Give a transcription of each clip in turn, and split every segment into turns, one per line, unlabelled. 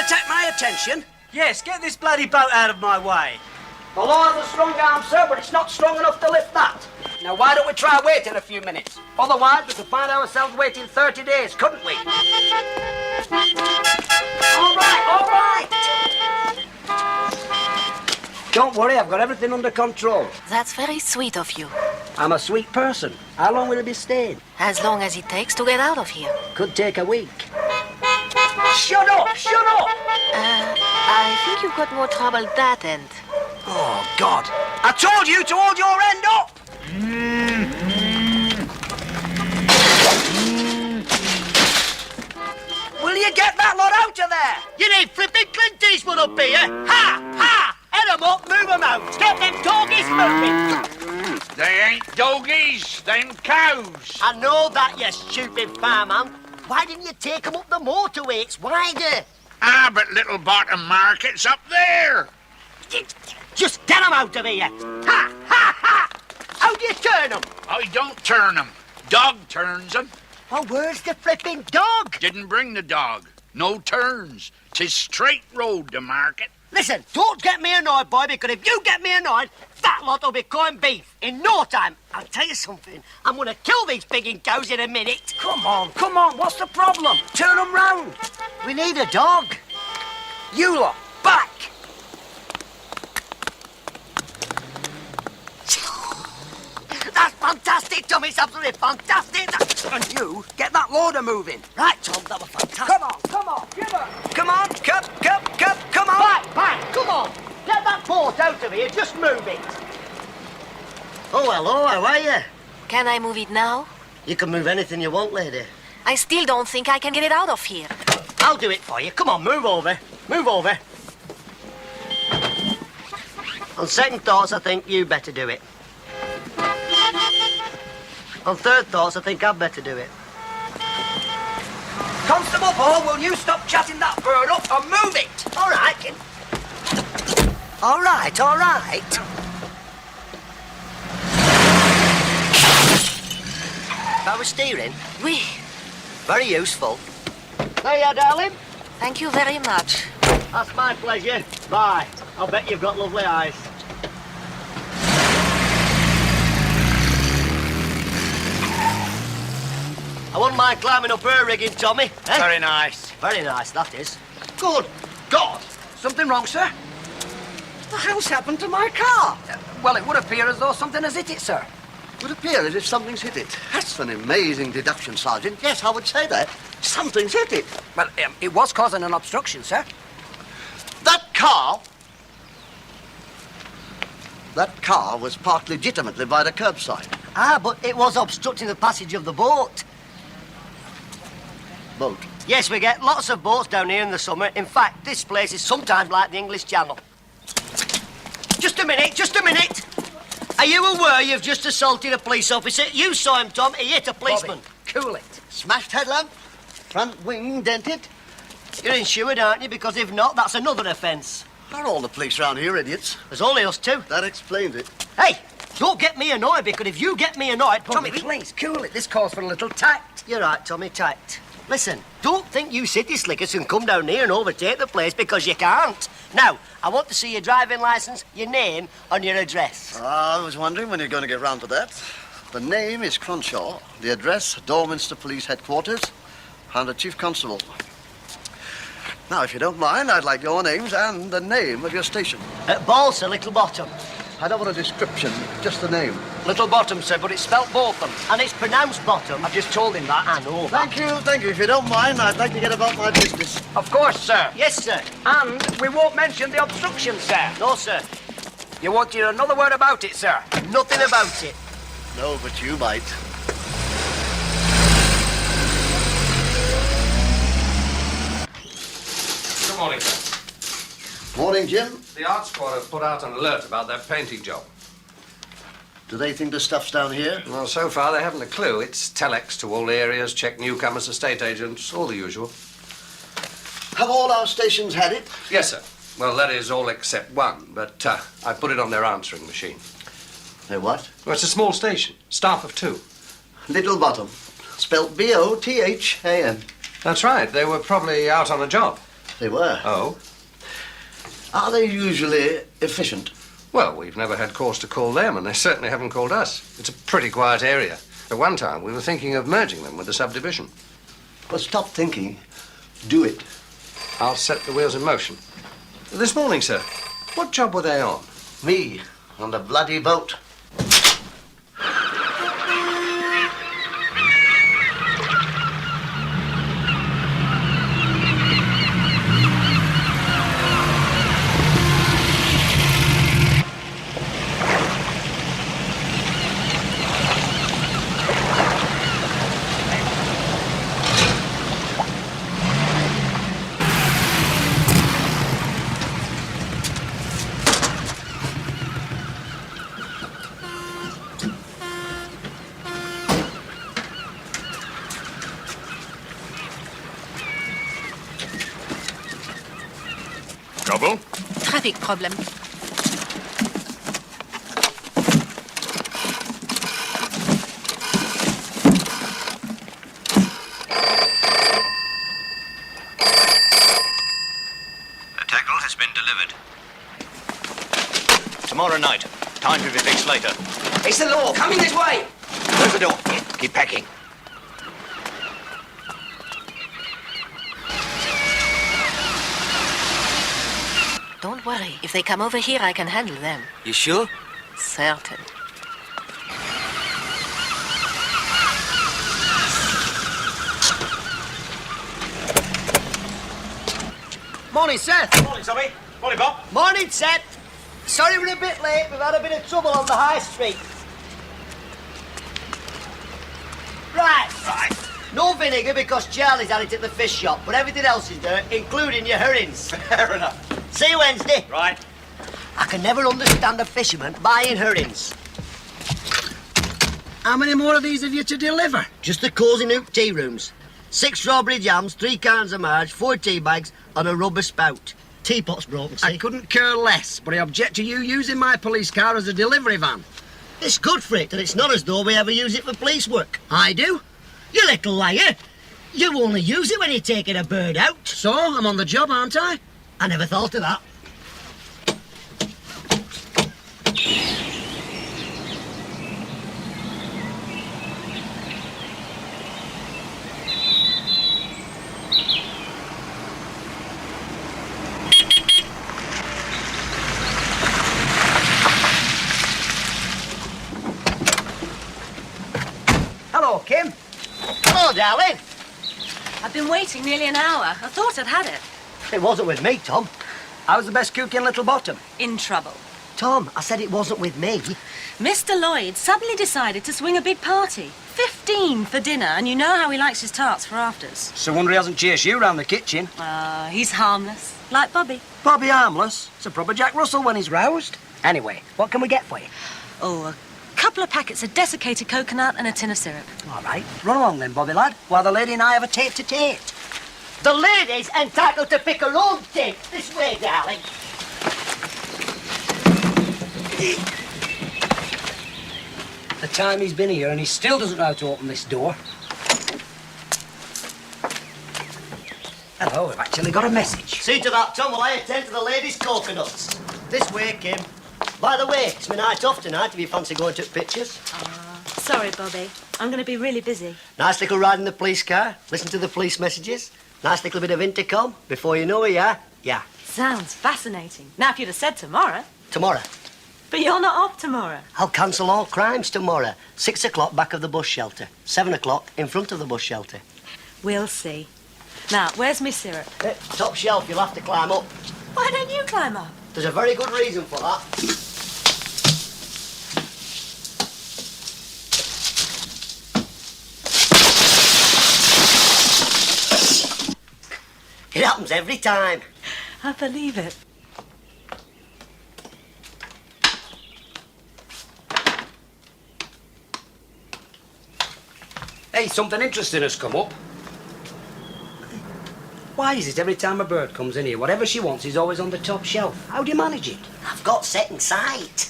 to take my attention?
Yes, get this bloody boat out of my way.
The law has a strong arm, sir, but it's not strong enough to lift that. Now, why don't we try waiting a few minutes? Otherwise, we could find ourselves waiting 30 days, couldn't we? All right. Don't worry, I've got everything under control.
That's very sweet of you.
I'm a sweet person. How long will it be staying?
As long as it takes to get out of here.
Could take a week. Shut up!
I think you've got more trouble that end.
Oh, God. I told you to hold your end up! Will you get that lot out of there?
You need flipping Clint Eastwood up here. Ha! Head 'em up, move 'em out. Get them doggies moving.
They ain't doggies, them cows.
I know that, you stupid fireman. Why didn't you take 'em up the motorway? It's wider.
Ah, but Little Botham Market's up there.
Just get 'em out of here. Ha! How do you turn 'em?
I don't turn 'em. Dog turns 'em.
Oh, where's the flipping dog?
Didn't bring the dog. No turns. 'Tis straight road to market.
Listen, don't get me annoyed, boy, because if you get me annoyed, that lot will be corned beef in no time. I'll tell you something. I'm going to kill these pigging cows in a minute.
Come on. What's the problem? Turn them round.
We need a dog.
You lot, back.
That's fantastic, Tom. It's absolutely fantastic.
And you, get that loader moving.
Right, Tom, that was fantastic.
Come on, give her. Come on, cup, come on.
Back, come on. Get that boat out of here. Just move it. Oh, hello, how are you?
Can I move it now?
You can move anything you want, lady.
I still don't think I can get it out of here.
I'll do it for you. Come on, move over. Move over. On second thoughts, I think you better do it. On third thoughts, I think I'd better do it.
Constable Paul, will you stop chatting that bird up and move it?
All right. All right. Power steering?
Oui.
Very useful. There you are, darling.
Thank you very much.
That's my pleasure. Bye. I'll bet you've got lovely eyes. I wouldn't mind climbing up her rigging, Tommy. Eh?
Very nice.
Very nice, that is.
Good God. Something wrong, sir?
The hell's happened to my car?
Well, it would appear as though something has hit it, sir.
Would appear as if something's hit it. That's an amazing deduction, Sergeant. Yes, I would say that. Something's hit it.
Well, it was causing an obstruction, sir.
That car was parked legitimately by the curbside.
Ah, but it was obstructing the passage of the boat.
Boat.
Yes, we get lots of boats down here in the summer. In fact, this place is sometimes like the English Channel. Just a minute. Are you aware you've just assaulted a police officer? You saw him, Tom. He hit a policeman.
Bobby, cool it.
Smashed headlamp, front wing dented.
You're insured, aren't you? Because if not, that's another offence.
Are all the police round here idiots?
There's only us two.
That explains it.
Hey, don't get me annoyed, because if you get me annoyed...
Tommy, please, cool it. This calls for a little tact.
You're right, Tommy, tact. Listen, don't think you city slickers can come down here and overtake the place, because you can't. Now, I want to see your driving licence, your name, and your address.
I was wondering when you're going to get round to that. The name is Cronshaw. The address, Dorminster Police Headquarters, and the Chief Constable. Now, if you don't mind, I'd like your names and the name of your station.
Balsa, Little Botham.
I don't want a description, just the name.
Little Botham, sir, but it's spelt Botham.
And it's pronounced bottom.
I've just told him that.
I know that.
Thank you. If you don't mind, I'd like to get about my business.
Of course, sir.
Yes, sir.
And we won't mention the obstruction, sir.
No, sir.
You won't hear another word about it, sir.
Nothing about it.
No, but you might.
Good morning, sir.
Morning, Jim.
The art squad have put out an alert about that painting job.
Do they think the stuff's down here?
Well, so far they haven't a clue. It's telex to all areas, check newcomers, estate agents, all the usual.
Have all our stations had it?
Yes, sir. Well, that is all except one, but I put it on their answering machine.
They what?
Well, it's a small station, staff of 2.
Little Botham. Spelt B-O-T-H-A-M.
That's right. They were probably out on a job.
They were.
Oh?
Are they usually efficient?
Well, we've never had cause to call them, and they certainly haven't called us. It's a pretty quiet area. At one time, we were thinking of merging them with the subdivision.
Well, stop thinking. Do it.
I'll set the wheels in motion. This morning, sir, what job were they on?
Me, on the bloody boat.
Trouble?
Traffic problem.
The tackle has been delivered. Tomorrow night. Time to be fixed later.
It's the law. Coming this way.
Close the door. Keep packing.
Don't worry. If they come over here, I can handle them.
You sure?
Certain.
Morning, Seth.
Morning, Tommy. Morning, Bob.
Morning, Seth. Sorry we're a bit late. We've had a bit of trouble on the high street. Right. No vinegar because Charlie's had it at the fish shop, but everything else is there, including your herrings.
Fair enough.
See you Wednesday.
Right.
I can never understand a fisherman buying herrings.
How many more of these have you to deliver?
Just the Cosy Nook tea rooms. 6 strawberry jams, 3 cans of marge, 4 tea bags, and a rubber spout. Teapot's broken, see?
I couldn't care less, but I object to you using my police car as a delivery van.
It's good for it, and it's not as though we ever use it for police work.
I do.
You little liar. You only use it when you're taking a bird out.
So, I'm on the job, aren't I?
I never thought of that.
Hello, Kim.
Hello, darling.
I've been waiting nearly an hour. I thought I'd had it.
It wasn't with me, Tom.
How's the best cook in Little Botham?
In trouble.
Tom, I said it wasn't with me.
Mr. Lloyd suddenly decided to swing a big party. 15 for dinner, and you know how he likes his tarts for afters.
So wonder he hasn't chased you round the kitchen.
He's harmless, like Bobby.
Bobby harmless. It's a proper Jack Russell when he's roused. Anyway, what can we get for you?
Oh, a couple of packets of desiccated coconut and a tin of syrup.
All right, run along then, Bobby lad, while the lady and I have a tete-to-tete.
The lady's entitled to pick her own tape. This way, darling.
The time he's been here and he still doesn't know how to open this door. Hello, I've actually got a message.
See to that, Tom, while I attend to the ladies' coconuts. This way, Kim. By the way, it's my night off tonight if you fancy going to pictures.
Sorry, Bobby. I'm going to be really busy.
Nice little ride in the police car. Listen to the police messages. Nice little bit of intercom. Before you know it, yeah.
Sounds fascinating. Now, if you'd have said tomorrow.
Tomorrow.
But you're not off tomorrow.
I'll cancel all crimes tomorrow. 6 o'clock back of the bus shelter. 7 o'clock in front of the bus shelter.
We'll see. Now, where's my syrup?
Top shelf, you'll have to climb up.
Why don't you climb up?
There's a very good reason for that. It happens every time.
I believe it.
Hey, something interesting has come up. Why is it every time a bird comes in here, whatever she wants is always on the top shelf? How do you manage it?
I've got second sight.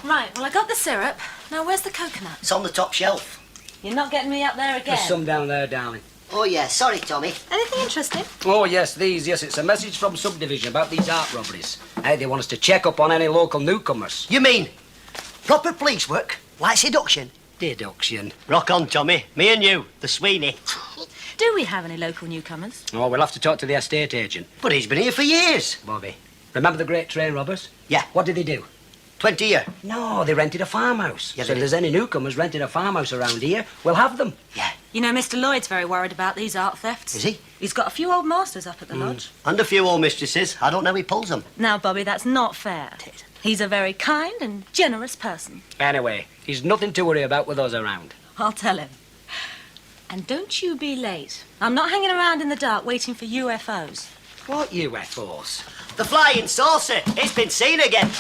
Right, well, I got the syrup. Now, where's the coconut?
It's on the top shelf.
You're not getting me up there again.
There's some down there, darling.
Oh, yeah, sorry, Tommy.
Anything interesting?
Oh, yes, these, yes. It's a message from subdivision about these art robberies. Hey, they want us to check up on any local newcomers.
You mean proper police work, like seduction?
Deduction.
Rock on, Tommy. Me and you, the Sweeney.
Do we have any local newcomers?
Oh, we'll have to talk to the estate agent.
But he's been here for years.
Bobby, remember the great train robbers?
Yeah.
What did they do?
20 year.
No, they rented a farmhouse.
Yeah,
so
they
if there's any newcomers renting a farmhouse around here, we'll have them.
Yeah.
You know, Mr. Lloyd's very worried about these art thefts.
Is he?
He's got a few old masters up at the lodge.
And a few old mistresses. I don't know he pulls them.
Now, Bobby, that's not fair. He's a very kind and generous person.
Anyway, he's nothing to worry about with us around.
I'll tell him. And don't you be late. I'm not hanging around in the dark waiting for UFOs.
What UFOs?
The flying saucer. It's been seen again.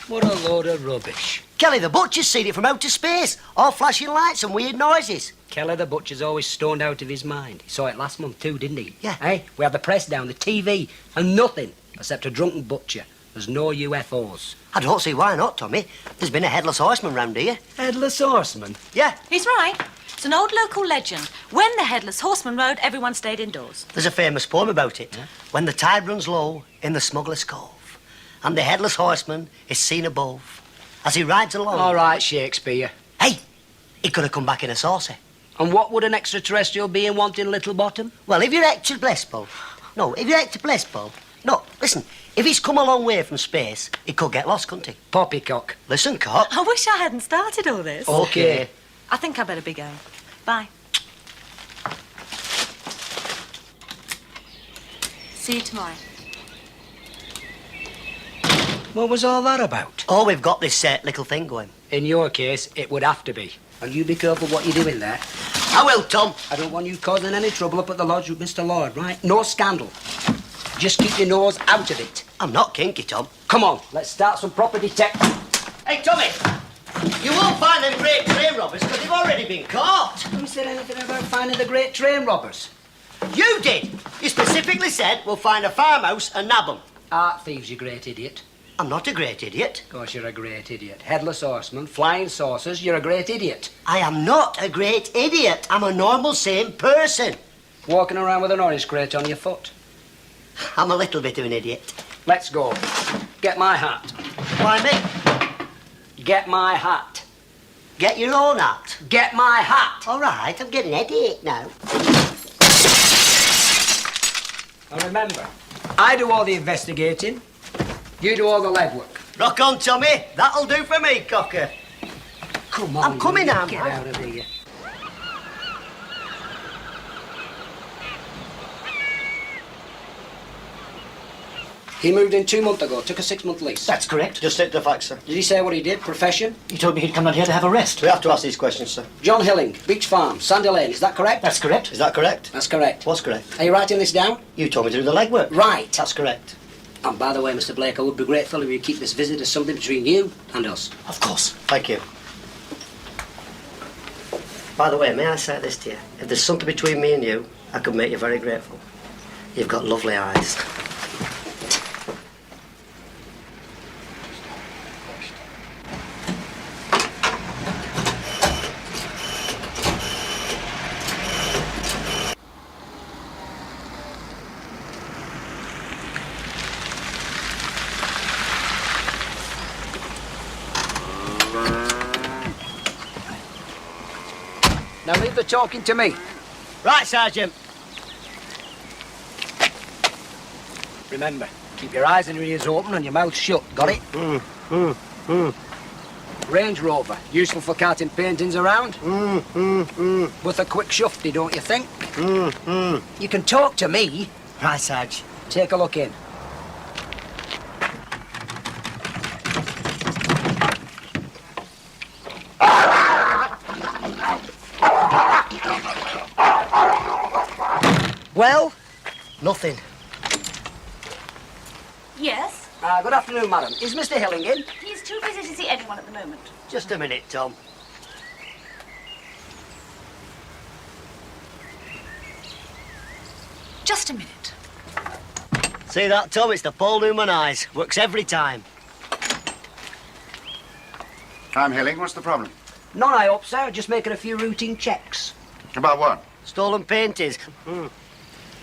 What a load of rubbish.
Kelly the Butcher's seen it from outer space. All flashing lights and weird noises.
Kelly the Butcher's always stoned out of his mind. He saw it last month too, didn't he?
Yeah.
Hey, we had the press down, the TV, and nothing except a drunken butcher. There's no UFOs.
I don't see why not, Tommy. There's been a headless horseman round here.
Headless horseman?
Yeah.
He's right. It's an old local legend. When the Headless Horseman rode, everyone stayed indoors.
There's a famous poem about it. When the tide runs low in the smuggler's cove, and the headless horseman is seen above, as he rides along.
All right, Shakespeare.
Hey, he could have come back in a saucer.
And what would an extraterrestrial be in wanting Little Botham?
Well, if you're Hector Blessball... No, if you're Hector Blessball... No, listen, if he's come a long way from space, he could get lost, couldn't he?
Poppycock.
Listen, Cop.
I wish I hadn't started all this.
Okay.
I think I better be going. Bye. See you tomorrow.
What was all that about?
Oh, we've got this little thing going.
In your case, it would have to be. And you be careful what you're doing there.
I will, Tom.
I don't want you causing any trouble up at the lodge with Mr. Lloyd, right? No scandal. Just keep your nose out of it.
I'm not kinky, Tom.
Come on, let's start some proper detective.
Hey, Tommy! You won't find them great train robbers because they've already been caught.
Who said anything about finding the great train robbers?
You did. You specifically said we'll find a farmhouse and nab 'em.
Art thieves, you great idiot.
I'm not a great idiot.
Of course, you're a great idiot. Headless horseman, flying saucers, you're a great idiot.
I am not a great idiot. I'm a normal, sane person.
Walking around with an orange crate on your foot.
I'm a little bit of an idiot.
Let's go. Get my hat.
Why me?
Get my hat.
Get your own hat.
Get my hat.
All right, I'm getting a headache now.
And remember, I do all the investigating, you do all the legwork.
Rock on, Tommy. That'll do for me, cocker.
Come on,
I'm coming
you
now,
Get
man.
out of here. He moved in 2 months ago, took a 6-month lease.
That's correct. Just take the facts, sir.
Did he say what he did? Profession?
He told me he'd come down here to have a rest. We have to ask these questions, sir.
John Hilling, Beach Farm, Sandy Lane, is that correct?
That's correct. Is that correct?
That's correct.
What's correct?
Are you writing this down?
You told me to do the legwork.
Right.
That's correct.
And by the way, Mr. Blake, I would be grateful if you keep this visit as something between you and us.
Of course. Thank you. By the way, may I say this to you? If there's something between me and you, I could make you very grateful. You've got lovely eyes.
Now leave the talking to me.
Right, Sergeant.
Remember, keep your eyes and your ears open and your mouth shut. Got it? Range Rover, useful for carting paintings around. With a quick shufty, don't you think? You can talk to me.
Right, Sarge.
Take a look in. Well?
Nothing.
Yes?
Good afternoon, madam. Is Mr. Hilling in?
He's too busy to see anyone at the moment.
Just a minute, Tom.
Just a minute.
See that, Tom? It's the Paul Newman eyes. Works every time.
I'm Hilling. What's the problem?
None, I hope, sir. Just making a few routine checks.
About what?
Stolen paintings.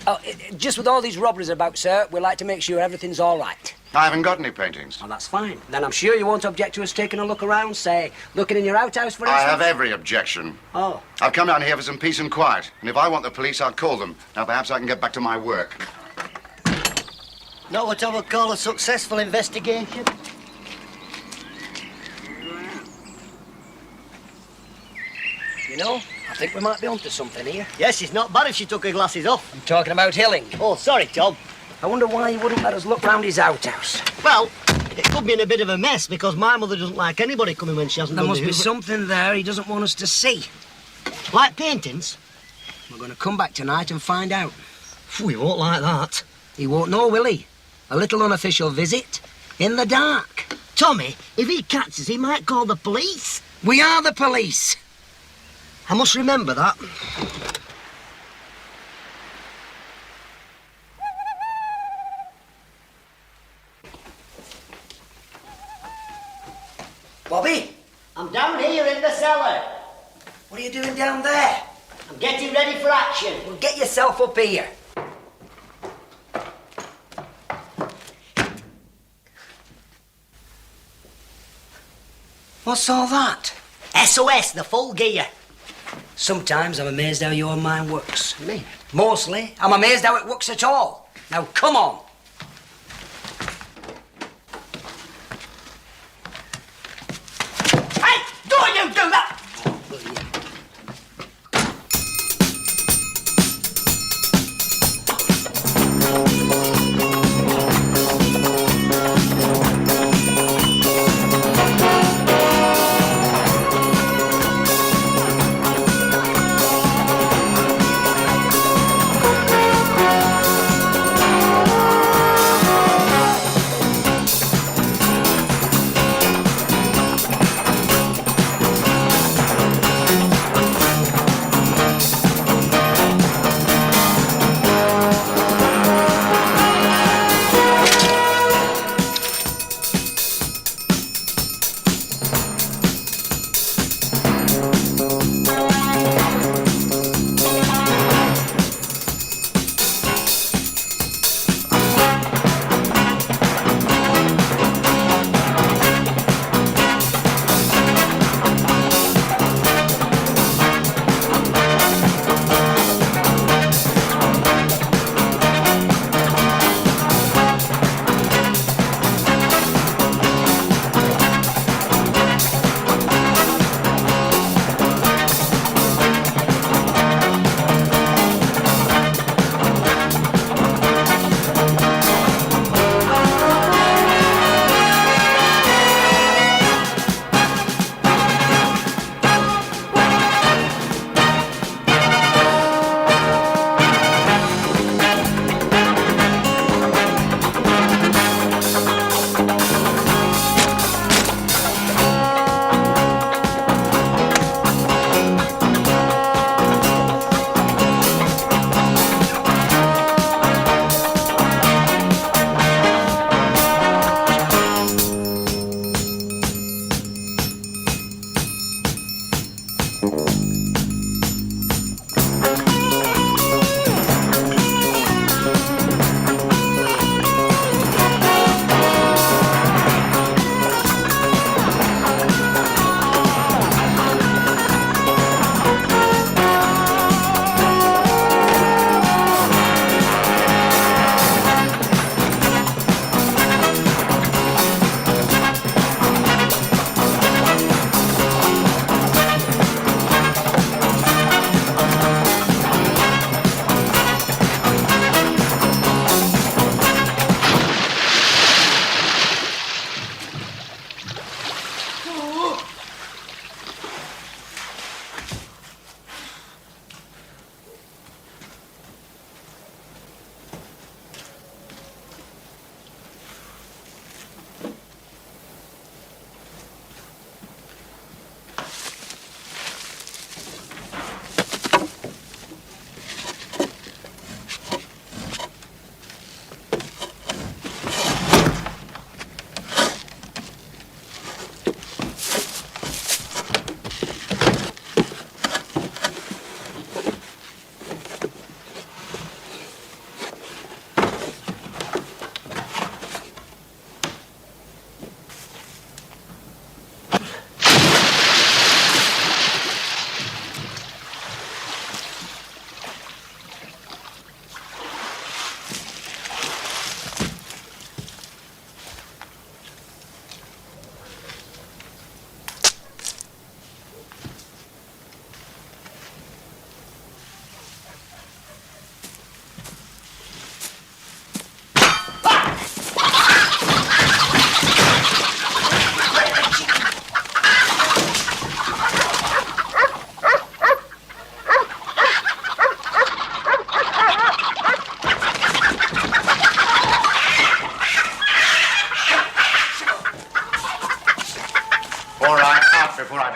Oh, just with all these robberies about, sir, we like to make sure everything's all right.
I haven't got any paintings.
Oh, that's fine. Then I'm sure you won't object to us taking a look around, say, looking in your outhouse, for instance?
I have every objection.
Oh.
I've come down here for some peace and quiet, and if I want the police, I'll call them. Now, perhaps I can get back to my work.
Not what I would call a successful investigation.
You know, I think we might be onto something here.
Yes, it's not bad if she took her glasses off.
I'm talking about Hilling.
Oh, sorry, Tom.
I wonder why he wouldn't let us look round his outhouse.
Well, it could be in a bit of a mess because my mother doesn't like anybody coming when she hasn't
There
done
must
the
be
hoover.
something there he doesn't want us to see.
Like paintings?
We're going to come back tonight and find out.
Phew, he won't like that.
He won't know, will he? A little unofficial visit in the dark.
Tommy, if he catches, he might call the police.
We are the police.
I must remember that.
Bobby,
I'm down here in the cellar.
what are you doing down there?
I'm getting ready for action.
Well, get yourself up here. What's all that?
SOS, the full gear.
Sometimes I'm amazed how your mind works.
Me?
Mostly, I'm amazed how it works at all. Now, come on.
Hey, don't you do that!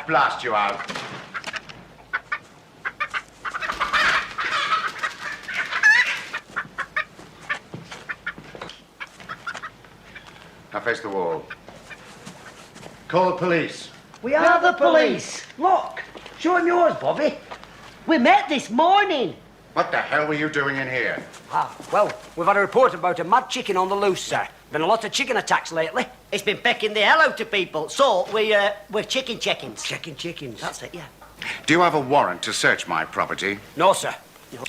I'll blast you out. Now face the wall. Call the police.
We are the police. Look, show him yours, Bobby. We met this morning.
What the hell were you doing in here?
Well, we've had a report about a mad chicken on the loose, sir. Been a lot of chicken attacks lately.
It's been pecking the hell out of people, so we're chicken checkings.
Checking chickens.
That's it, yeah.
Do you have a warrant to search my property?
No, sir.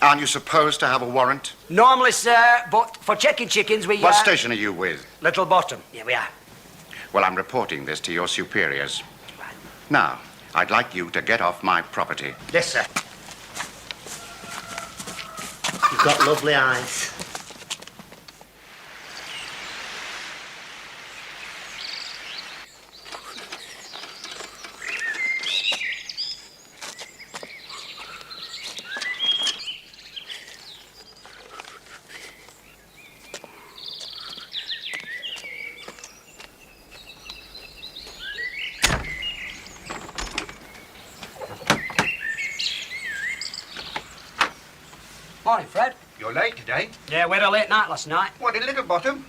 Aren't you supposed to have a warrant?
Normally, sir, but for checking chickens, we...
What station are you with?
Little Botham.
Yeah, we are.
Well, I'm reporting this to your superiors. Now, I'd like you to get off my property.
Yes, sir.
You've got lovely eyes.
Morning, Fred.
You're late today.
Yeah, we had a late night last night.
What, in Little Botham?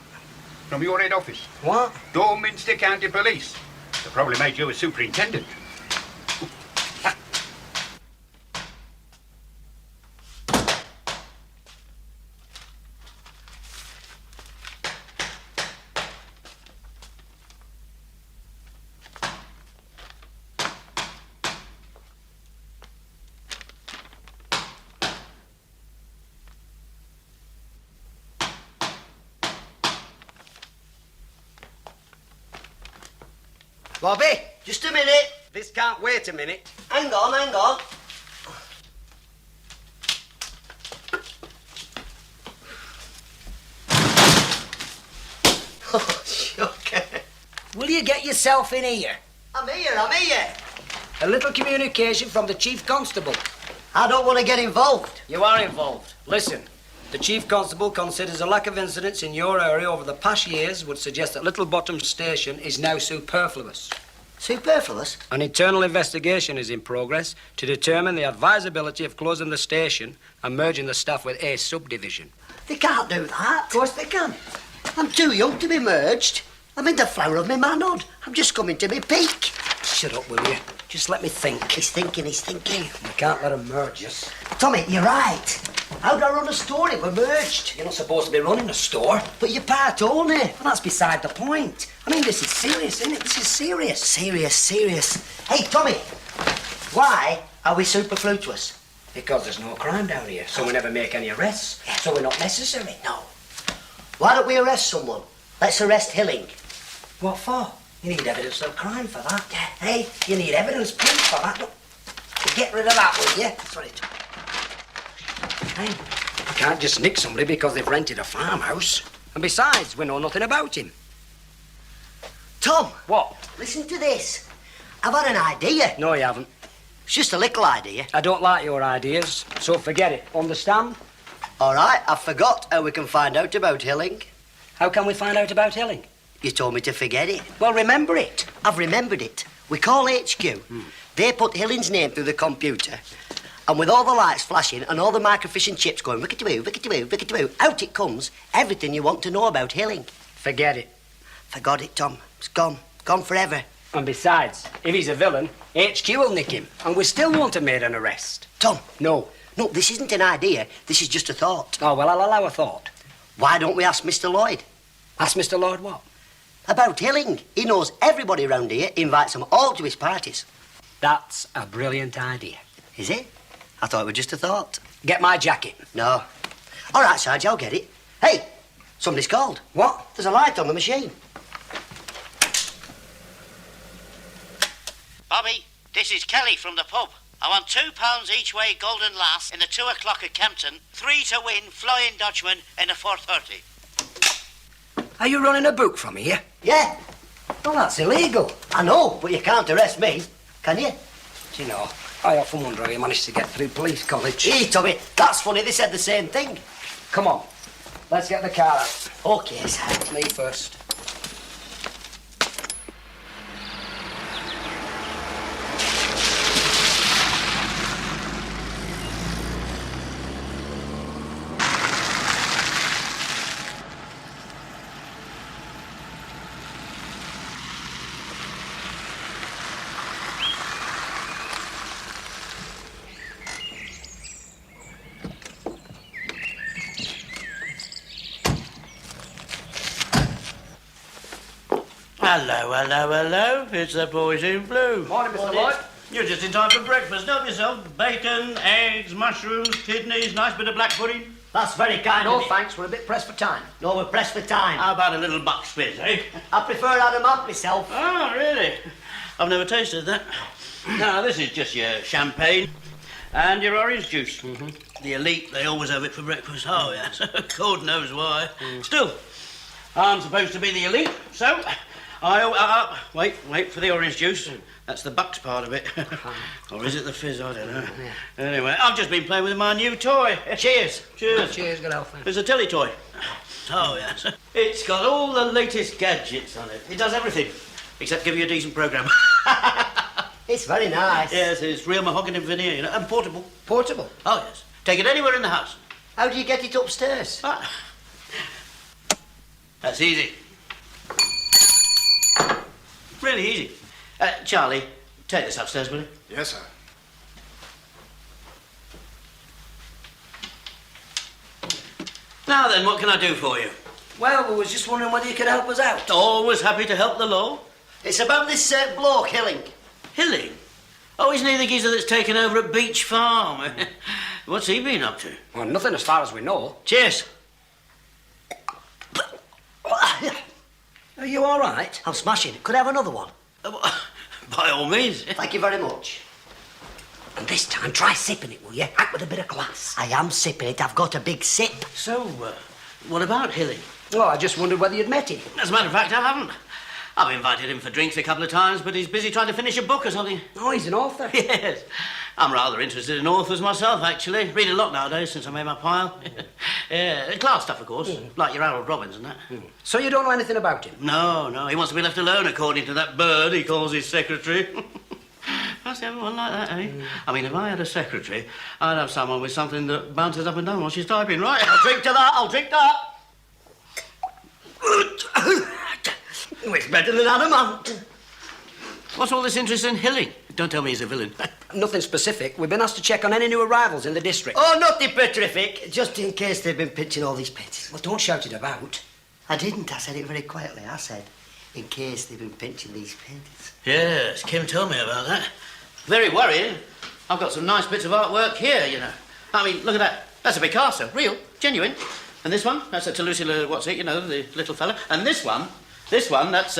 From your head office.
What?
Dorminster County Police. They probably made you a superintendent.
Bobby, just a minute.
This can't wait a minute.
Hang on, hang on. Oh, shocker.
Will you get yourself in here?
I'm here.
A little communication from the Chief Constable.
I don't want to get involved.
You are involved. Listen, the Chief Constable considers a lack of incidents in your area over the past years would suggest that Little Botham Station is now superfluous.
Superfluous?
An internal investigation is in progress to determine the advisability of closing the station and merging the staff with a subdivision.
They can't do that.
Of course they can.
I'm too young to be merged. I'm in the flower of my manhood. I'm just coming to me peak.
Shut up, will you? Just let me think.
He's thinking.
We can't let them merge us.
Tommy, you're right. How do I run a store if we're merged?
You're not supposed to be running a store.
But you're part owner.
Well, that's beside the point. I mean, this is serious, isn't it? This is serious.
Serious. Hey, Tommy, why are we superfluous?
Because there's no crime down here, so we never make any arrests.
Yeah.
So we're not necessary.
No. Why don't we arrest someone? Let's arrest Hilling.
What for? You need evidence of crime for that. Yeah. Hey, you need evidence, proof for that. Look, get rid of that, will you?
That's what it.
Hey, you can't just nick somebody because they've rented a farmhouse. And besides, we know nothing about him.
Tom.
What?
Listen to this. I've had an idea.
No, you haven't.
It's just a little idea.
I don't like your ideas, so forget it. Understand?
All right, I forgot how we can find out about Hilling.
How can we find out about Hilling?
You told me to forget it.
Well, remember it.
I've remembered it. We call HQ. They put Hilling's name through the computer. And with all the lights flashing and all the microfiche and chips going rickety-woo, rickety-woo, rickety-woo, out it comes, everything you want to know about Hilling.
Forget it.
Forgot it, Tom. It's gone. Gone forever.
And besides, if he's a villain, HQ will nick him, and we still won't have made an arrest.
Tom.
No.
No, this isn't an idea. This is just a thought.
Oh, well, I'll allow a thought.
Why don't we ask Mr. Lloyd?
Ask Mr. Lloyd what?
About Hilling. He knows everybody round here, invites them all to his parties.
That's a brilliant idea.
Is it? I thought it was just a thought.
Get my jacket.
No. All right, Sarge, I'll get it. Hey, somebody's called.
What?
There's a light on the machine.
Bobby, this is Kelly from the pub. I want £2 each way Golden Lass in the 2 o'clock at Kempton, 3 to win Flying Dutchman in the 4:30.
Are you running a book from here?
Yeah.
Well, that's illegal.
I know, but you can't arrest me, can you?
Do you know, I often wonder how you managed to get through police college.
Gee, Tommy, that's funny. They said the same thing.
Come on, let's get the car out.
Okay, Sarge.
Me first.
Hello, hello, hello. It's the boys in blue.
Morning, Mr. Lloyd.
You're just in time for breakfast. Help yourself. Bacon, eggs, mushrooms, kidneys, nice bit of black pudding.
That's very kind
No,
of you.
thanks. We're a bit pressed for time.
No, we're pressed for time.
How about a little buck fizz, eh?
I prefer Adamant myself.
Oh, really? I've never tasted that. Now, this is just your champagne and your orange juice. The elite, they always have it for breakfast. Oh, yes. God knows why. Still, I'm supposed to be the elite, so wait for the orange juice. That's the bucks part of it. Or is it the fizz? I don't know. Anyway, I've just been playing with my new toy.
Cheers.
Cheers.
Cheers, good health.
It's a telly toy. Oh, yes. It's got all the latest gadgets on it. It does everything, except give you a decent programme.
It's very nice.
Yes, it's real mahogany veneer, you know, and portable.
Portable.
Oh, yes. Take it anywhere in the house.
How do you get it upstairs?
That's easy. Really easy. Charlie, take this upstairs, will you?
Yes, sir.
Now then, what can I do for you?
Well, we was just wondering whether you could help us out.
Always happy to help the law.
It's about this bloke, Hilling.
Hilling? Oh, isn't he the geezer that's taken over at Beach Farm? What's he been up to?
Well, nothing as far as we know.
Cheers.
Are you all right?
I'm smashing. Could I have another one?
By all means.
Thank you very much.
And this time, try sipping it, will you? Act with a bit of class.
I am sipping it. I've got a big sip.
So, what about Hilling?
Oh, I just wondered whether you'd met him.
As a matter of fact, I haven't. I've invited him for drinks a couple of times, but he's busy trying to finish a book or something.
Oh, he's an author.
Yes. I'm rather interested in authors myself, actually. Read a lot nowadays since I made my pile. Yeah, class stuff, of course. Like your Harold Robbins and that.
So you don't know anything about him?
No. He wants to be left alone, according to that bird he calls his secretary. That's everyone like that, eh? I mean, if I had a secretary, I'd have someone with something that bounces up and down while she's typing, right?
I'll drink to that. I'll drink that. It's better than Adamant.
What's all this interest in Hilling? Don't tell me he's a villain.
Nothing specific. We've been asked to check on any new arrivals in the district.
Oh, nothing petrific. Just in case they've been pitching all these pits.
Well, don't shout it about.
I didn't. I said it very quietly. I said, in case they've been pinching these pits.
Yes, Kim told me about that. Very worrying. I've got some nice bits of artwork here, you know. I mean, look at that. That's a Picasso. Real. Genuine. And this one, that's a Toulouse, what's it, you know, the little fella. And this one, that's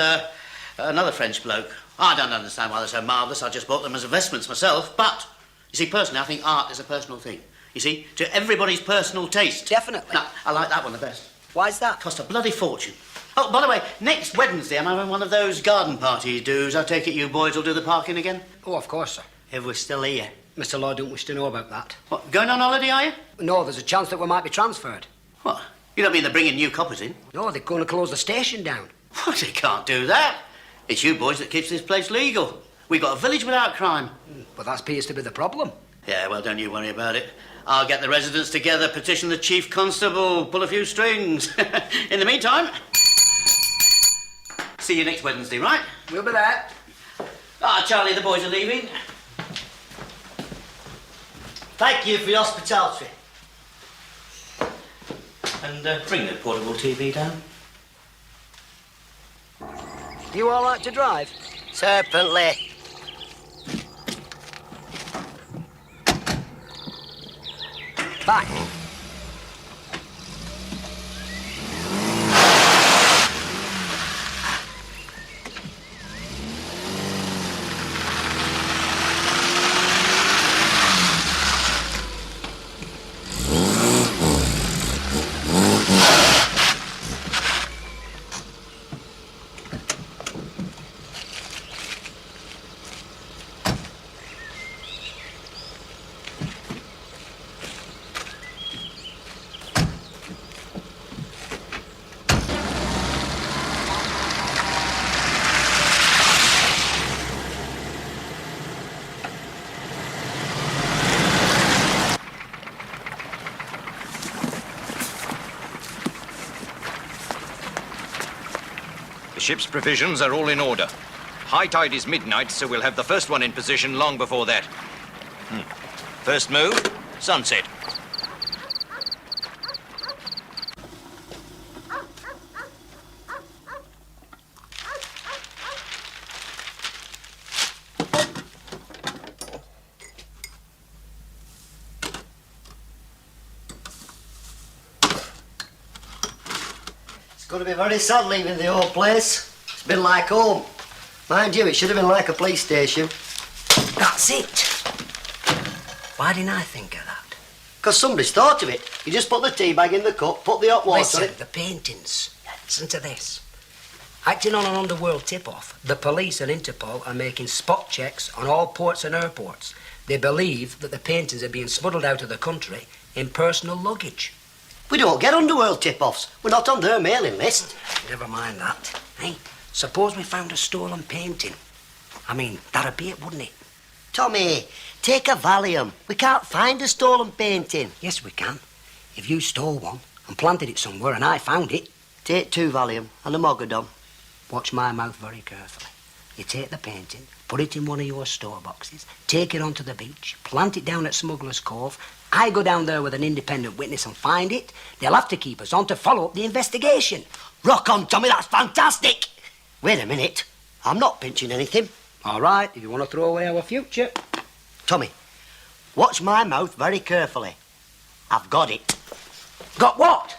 another French bloke. I don't understand why they're so marvellous. I just bought them as investments myself. But, you see, personally, I think art is a personal thing. You see, to everybody's personal taste.
Definitely.
Now, I like that one the best.
Why's that?
Cost a bloody fortune. Oh, by the way, next Wednesday I'm having one of those garden parties do's. I take it you boys will do the parking again?
Oh, of course, sir.
If we're still here.
Mr. Lloyd don't wish to know about that.
What, going on holiday, are you?
No, there's a chance that we might be transferred.
What? You don't mean they're bringing new coppers in?
No, they're going to close the station down.
What, they can't do that. It's you boys that keeps this place legal. We've got a village without crime.
But that appears to be the problem.
Yeah, well, don't you worry about it. I'll get the residents together, petition the chief constable, pull a few strings. In the meantime, see you next Wednesday, right?
We'll be there.
Ah, Charlie, the boys are leaving.
Thank you for your hospitality.
And bring the portable TV down.
You all right to drive?
Certainly.
Back.
The ship's provisions are all in order. High tide is midnight, so we'll have the first one in position long before that. First move, sunset.
going to be very sad leaving the old place. It's been like home. Mind you, it should have been like a police station.
That's it. Why didn't I think of that?
Because somebody's thought of it. You just put the tea bag in the cup, put the hot water
Listen,
in it.
the paintings. Listen to this. Acting on an underworld tip-off, the police and Interpol are making spot checks on all ports and airports. They believe that the paintings are being smuggled out of the country in personal luggage.
We don't get underworld tip-offs. We're not on their mailing list.
Never mind that. Hey, suppose we found a stolen painting. I mean, that'd be it, wouldn't it?
Tommy, take a Valium. We can't find a stolen painting.
Yes, we can. If you stole one and planted it somewhere and I found it.
Take 2 Valium and a Mogadon.
Watch my mouth very carefully. You take the painting, put it in one of your store boxes, take it onto the beach, plant it down at Smuggler's Cove. I go down there with an independent witness and find it. They'll have to keep us on to follow up the investigation.
Rock on, Tommy, that's fantastic. Wait a minute. I'm not pinching anything.
All right, if you want to throw away our future.
Tommy, watch my mouth very carefully. I've got it.
Got what?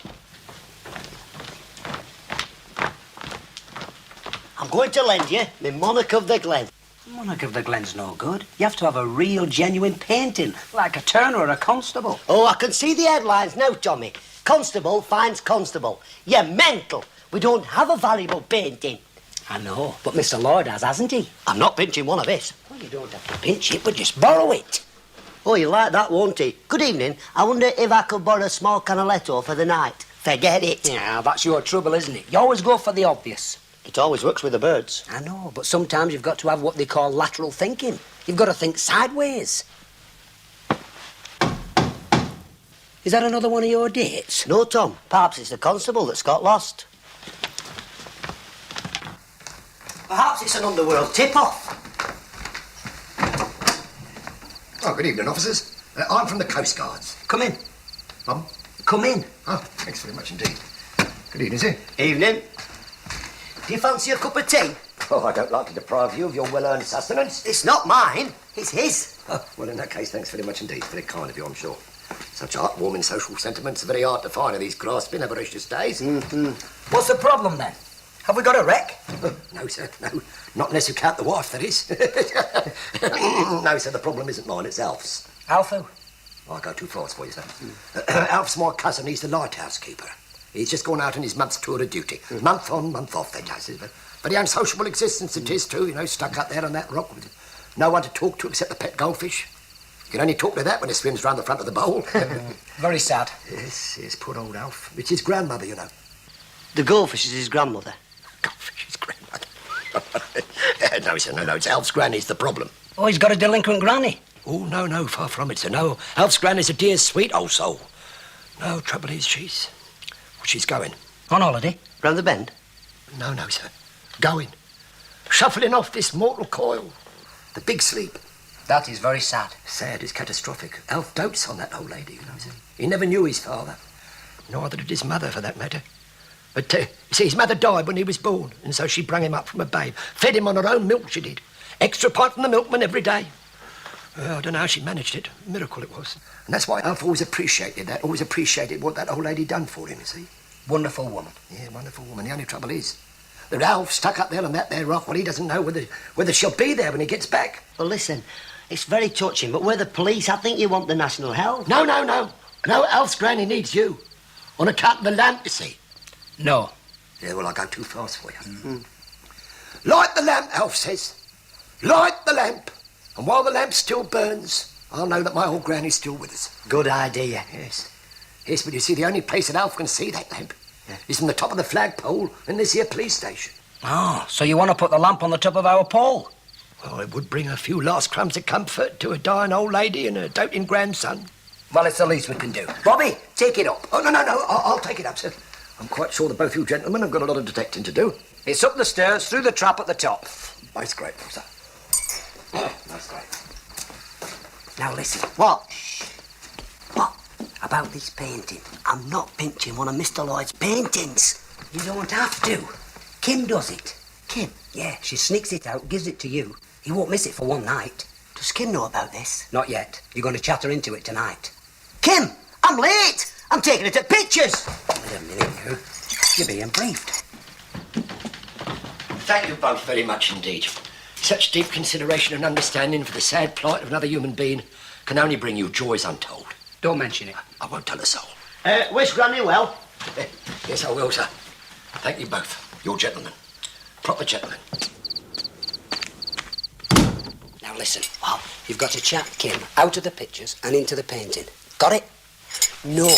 I'm going to lend you my Monarch of the Glen.
Monarch of the Glen's no good. You have to have a real, genuine painting, like a Turner or a Constable.
Oh, I can see the headlines now, Tommy. Constable finds constable. You're mental. We don't have a valuable painting.
I know, but Mr. Lloyd hasn't he?
I'm not pinching one of his.
Well, you don't have to pinch it, but just borrow it.
Oh, you like that, won't he? Good evening. I wonder if I could borrow a small canaletto for the night. Forget it.
Yeah, that's your trouble, isn't it? You always go for the obvious.
It always works with the birds.
I know, but sometimes you've got to have what they call lateral thinking. You've got to think sideways. Is that another one of your dates?
No, Tom. Perhaps it's the constable that's got lost. Perhaps it's an underworld tip-off.
Oh, good evening, officers. I'm from the Coast Guards.
Come in.
Mum?
Come in.
Oh, thanks very much indeed. Good evening, sir.
Evening. Do you fancy a cup of tea?
Oh, I don't like to deprive you of your well-earned sustenance.
It's not mine. It's his.
Oh, well, in that case, thanks very much indeed. Very kind of you, I'm sure. Such heartwarming social sentiments are very hard to find in these grasping, avaricious days.
What's the problem, then? Have we got a wreck?
No, sir, no. Not unless you count the wife, that is. No, sir, the problem isn't mine, it's Alf's.
Alf who?
I go too fast for you, sir. Alf's my cousin, he's the lighthouse keeper. He's just gone out on his month's tour of duty. Month on, month off, they does. Very unsociable existence it is, too, you know, stuck up there on that rock with no one to talk to except the pet goldfish. You can only talk to that when it swims round the front of the bowl.
Very sad.
Yes, poor old Alf. It's his grandmother, you know.
The goldfish is his grandmother.
Goldfish's grandmother. No, sir, no, it's Alf's granny's the problem.
Oh, he's got a delinquent granny.
Oh, no, far from it, sir. No, Alf's granny's a dear, sweet old soul. No, trouble is, she's going.
On holiday?
Round the bend?
No, sir. Going. Shuffling off this mortal coil. The big sleep.
That is very sad.
Sad is catastrophic. Alf dotes on that old lady, you know, sir. He never knew his father. Neither did his mother, for that matter. But, you see, his mother died when he was born, and so she brung him up from a babe. Fed him on her own milk, she did. Extra pint from the milkman every day. I don't know how she managed it. A miracle it was. And that's why Alf always appreciated that, always appreciated what that old lady done for him, you see.
Wonderful woman.
Yeah, wonderful woman. The only trouble is that Alf stuck up there on that there rock. Well, he doesn't know whether she'll be there when he gets back.
Well, listen, it's very touching, but we're the police. I think you want the national health.
No. No, Alf's granny needs you. On account of the lamp, you see.
No.
Yeah, well, I go too fast for you. Light the lamp, Alf says. Light the lamp. And while the lamp still burns, I'll know that my old granny's still with us.
Good idea.
Yes, but you see, the only place that Alf can see that lamp is from the top of the flagpole in this here police station.
Oh, so you want to put the lamp on the top of our pole?
Well, it would bring a few last crumbs of comfort to a dying old lady and a doting grandson.
Well, it's the least we can do. Bobby, take it up.
Oh, no, I'll take it up, sir. I'm quite sure that both you gentlemen have got a lot of detecting to do.
It's up the stairs, through the trap at the top.
Most grateful, sir. Most grateful.
Now listen.
What?
What? About this painting.
I'm not pinching one of Mr. Lloyd's paintings.
You don't have to. Kim does it.
Kim?
Yeah, she sneaks it out, gives it to you. He won't miss it for one night.
Does Kim know about this?
Not yet. You're going to chat her into it tonight.
Kim, I'm late. I'm taking her to pictures.
Wait a minute, you. You're being briefed.
Thank you both very much indeed. Such deep consideration and understanding for the sad plight of another human being can only bring you joys untold.
Don't mention it.
I won't tell a soul.
Wish Granny well.
Yes, I will, sir. Thank you both. You're gentlemen. Proper gentlemen.
Now listen. Well, you've got to chat Kim out of the pictures and into the painting. Got it? No.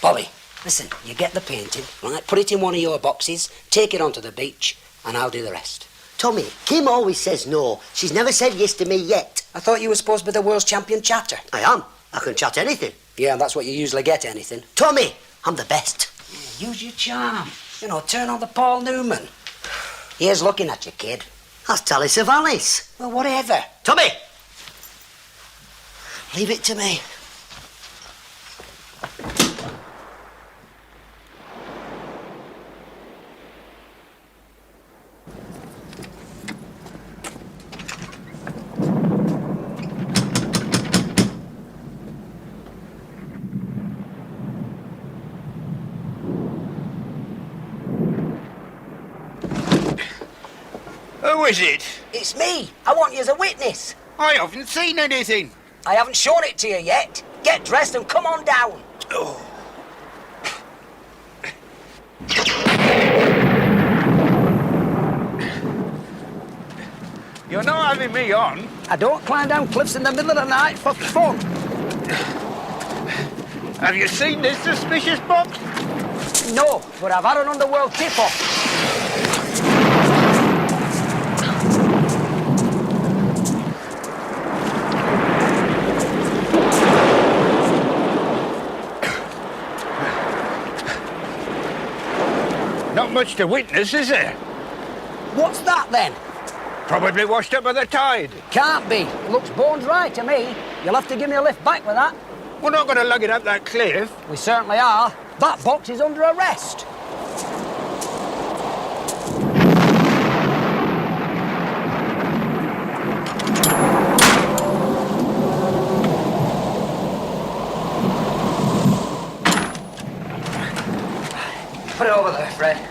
Bobby.
Listen, you get the painting, right? Put it in one of your boxes, take it onto the beach, and I'll do the rest.
Tommy, Kim always says no. She's never said yes to me yet.
I thought you were supposed to be the world's champion chatter.
I am. I can chat anything.
Yeah, that's what you usually get, anything.
Tommy, I'm the best.
Yeah, use your charm. You know, turn on the Paul Newman. Here's looking at you, kid.
That's Tally Savalis.
Well, whatever.
Tommy! Leave it to me.
Who is it?
It's me. I want you as a witness.
I haven't seen anything.
I haven't shown it to you yet. Get dressed and come on down.
Oh. You're not having me on.
I don't climb down cliffs in the middle of the night for fun.
Have you seen this suspicious box?
No, but I've had an underworld tip-off.
Not much to witness, is there?
What's that, then?
Probably washed up by the tide.
Can't be. Looks bone dry to me. You'll have to give me a lift back with that.
We're not going to lug it up that cliff.
We certainly are. That box is under arrest.
Put it over there, Fred.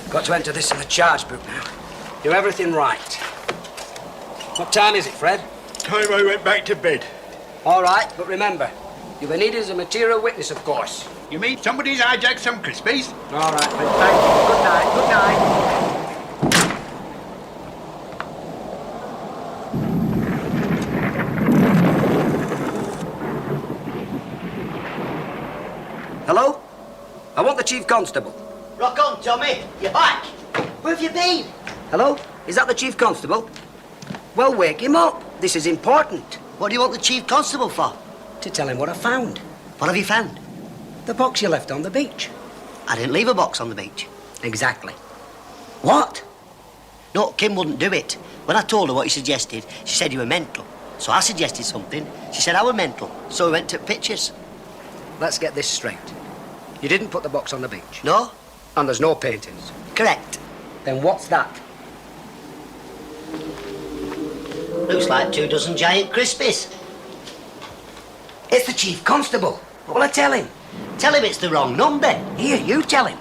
Got to enter this in the charge book now. Do everything right. What time is it, Fred?
Time I went back to bed.
All right, but remember, you'll be needed as a material witness, of course.
You mean somebody's hijacked some Crispies?
All right, Fred, thank you. Good night, good night. Hello? I want the Chief Constable.
Rock on, Tommy. You're back. Where have you been?
Hello? Is that the Chief Constable? Well, wake him up. This is important.
What do you want the Chief Constable for?
To tell him what I found.
What have you found?
The box you left on the beach.
I didn't leave a box on the beach.
Exactly.
What? No, Kim wouldn't do it. When I told her what you suggested, she said you were mental. So I suggested something. She said I were mental. So we went to pictures.
Let's get this straight. You didn't put the box on the beach.
No?
And there's no paintings.
Correct.
Then what's that?
Looks like 24 giant Crispies.
It's the Chief Constable. What will I tell him?
Tell him it's the wrong number.
Here, you tell him.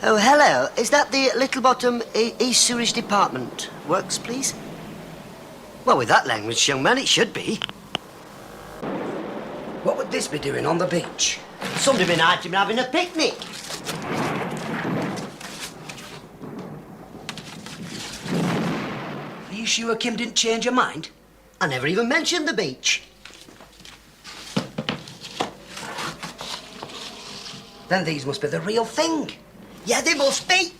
Oh, hello. Is that the Little Botham East Sewerage Department? Works, please? Well, with that language, young man, it should be.
What would this be doing on the beach?
Somebody been out and having a picnic.
Are you sure Kim didn't change her mind?
I never even mentioned the beach.
Then these must be the real thing.
Yeah, they must be.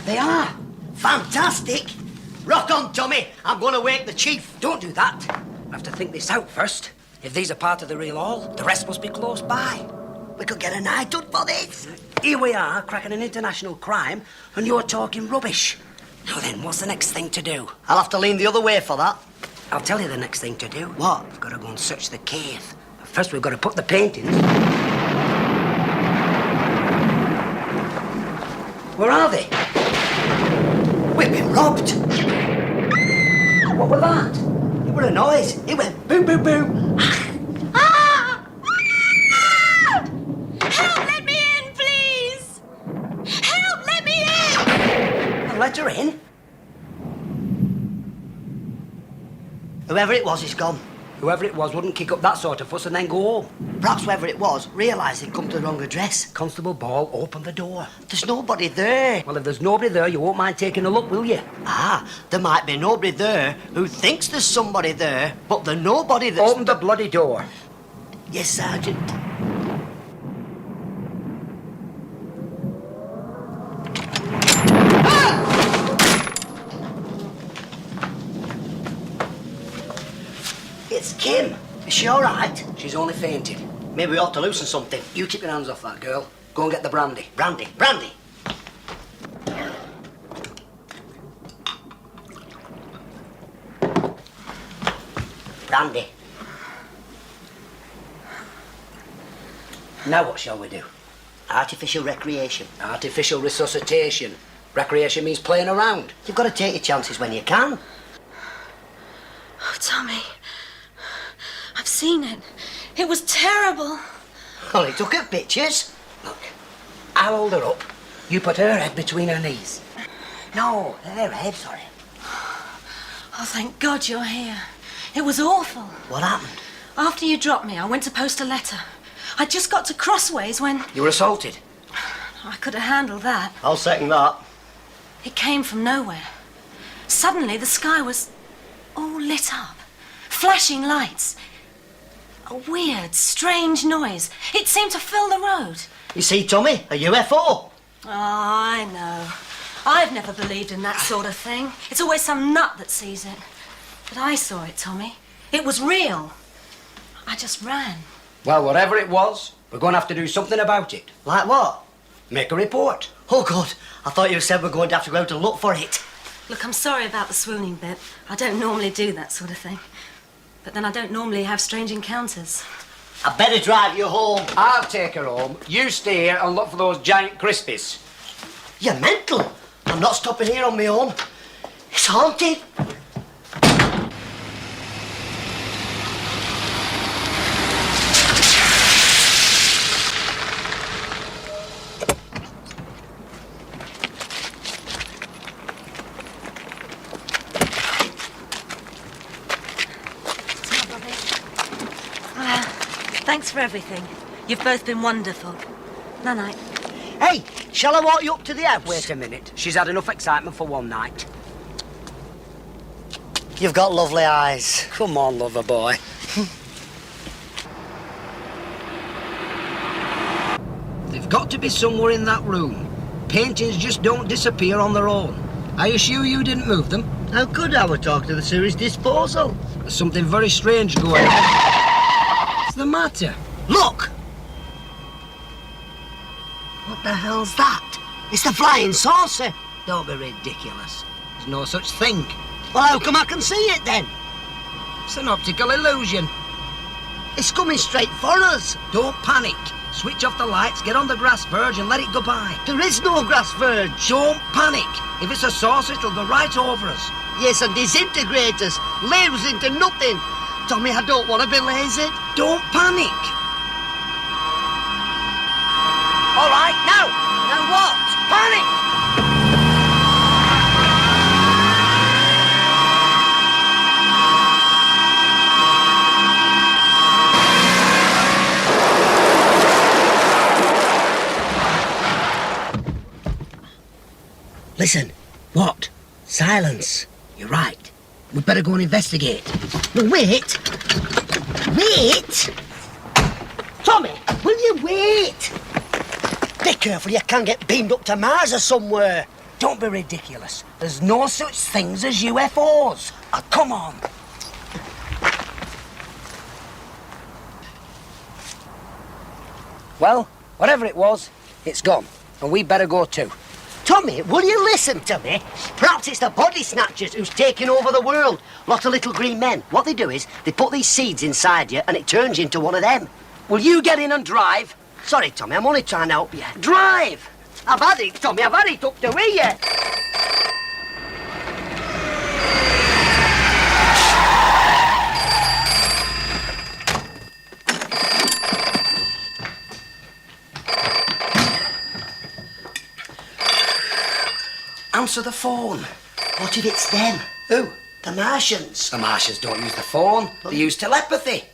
They are.
Fantastic. Rock on, Tommy. I'm going to wake the Chief.
Don't do that. I have to think this out first. If these are part of the real haul, the rest must be close by.
We could get a knighthood for this.
Here we are, cracking an international crime, and you're talking rubbish. Now then, what's the next thing to do?
I'll have to lean the other way for that.
I'll tell you the next thing to do.
What?
We've got to go and search the cave. But first, we've got to put the paintings. Where are they?
We've been robbed.
What was that?
It were a noise. It went boom, boom, boom.
Help, let me in, please! Help, let me in!
And let her in. Whoever it was is gone.
Whoever it was wouldn't kick up that sort of fuss and then go home.
Perhaps whoever it was realised they'd come to the wrong address.
Constable Ball, open the door.
There's nobody there.
Well, if there's nobody there, you won't mind taking a look, will you?
Ah, there might be nobody there who thinks there's somebody there, but there's nobody that's...
Open the bloody door.
Yes, Sergeant. It's Kim. Is she all right?
She's only fainted.
Maybe we ought to loosen something.
You keep your hands off that girl. Go and get the brandy.
Brandy, brandy. Brandy.
Now what shall we do?
Artificial recreation.
Artificial resuscitation. Recreation means playing around.
You've got to take your chances when you can.
Oh, Tommy. I've seen it. It was terrible.
Well, he took her pictures.
Look, I'll hold her up. You put her head between her knees.
No, her head, sorry.
Oh, thank God you're here. It was awful.
What happened?
After you dropped me, I went to post a letter. I just got to Crossways when...
You were assaulted.
I could have handled that.
I'll second that.
It came from nowhere. Suddenly, the sky was all lit up. Flashing lights. A weird, strange noise. It seemed to fill the road.
You see, Tommy, a UFO.
Oh, I know. I've never believed in that sort of thing. It's always some nut that sees it. But I saw it, Tommy. It was real. I just ran.
Well, whatever it was, we're going to have to do something about it.
Like what?
Make a report.
Oh, God. I thought you said we're going to have to go out and look for it.
Look, I'm sorry about the swooning bit. I don't normally do that sort of thing. But then I don't normally have strange encounters.
I better drive you home.
I'll take her home. You stay here and look for those giant crispies.
You're mental. I'm not stopping here on my own. It's haunted.
Thanks for everything. You've both been wonderful. Night-night.
Hey, shall I walk you up to the house?
Wait a minute. She's had enough excitement for one night.
You've got lovely eyes.
Come on, lover boy. They've got to be somewhere in that room. Paintings just don't disappear on their own. Are you sure you didn't move them?
How could I? We're talking to the series disposal.
There's something very strange going on. What's the matter?
Look! What the hell's that? It's the flying saucer.
Don't be ridiculous. There's no such thing.
Well, how come I can see it then?
It's an optical illusion.
It's coming straight for us.
Don't panic. Switch off the lights, get on the grass verge and let it go by.
There is no grass verge.
Don't panic. If it's a saucer, it'll go right over us.
Yes, and disintegrate us. Leave us into nothing. Tommy, I don't want to be lazy.
Don't panic. All right, now.
Now what?
Panic.
Listen.
What?
Silence.
You're right. We'd better go and investigate.
No, wait. Wait! Tommy, will you wait? Be careful, you can get beamed up to Mars or somewhere.
Don't be ridiculous. There's no such things as UFOs. Oh, come on. Well, whatever it was, it's gone. And we better go too.
Tommy, will you listen to me? Perhaps it's the body snatchers who's taking over the world. Lot of little green men. What they do is, they put these seeds inside you and it turns you into one of them.
Will you get in and drive?
Sorry, Tommy, I'm only trying to help you.
Drive!
I've had it, Tommy, I've had it up to here.
answer the phone.
What if it's them?
Who?
The Martians.
The Martians don't use the phone. They use telepathy.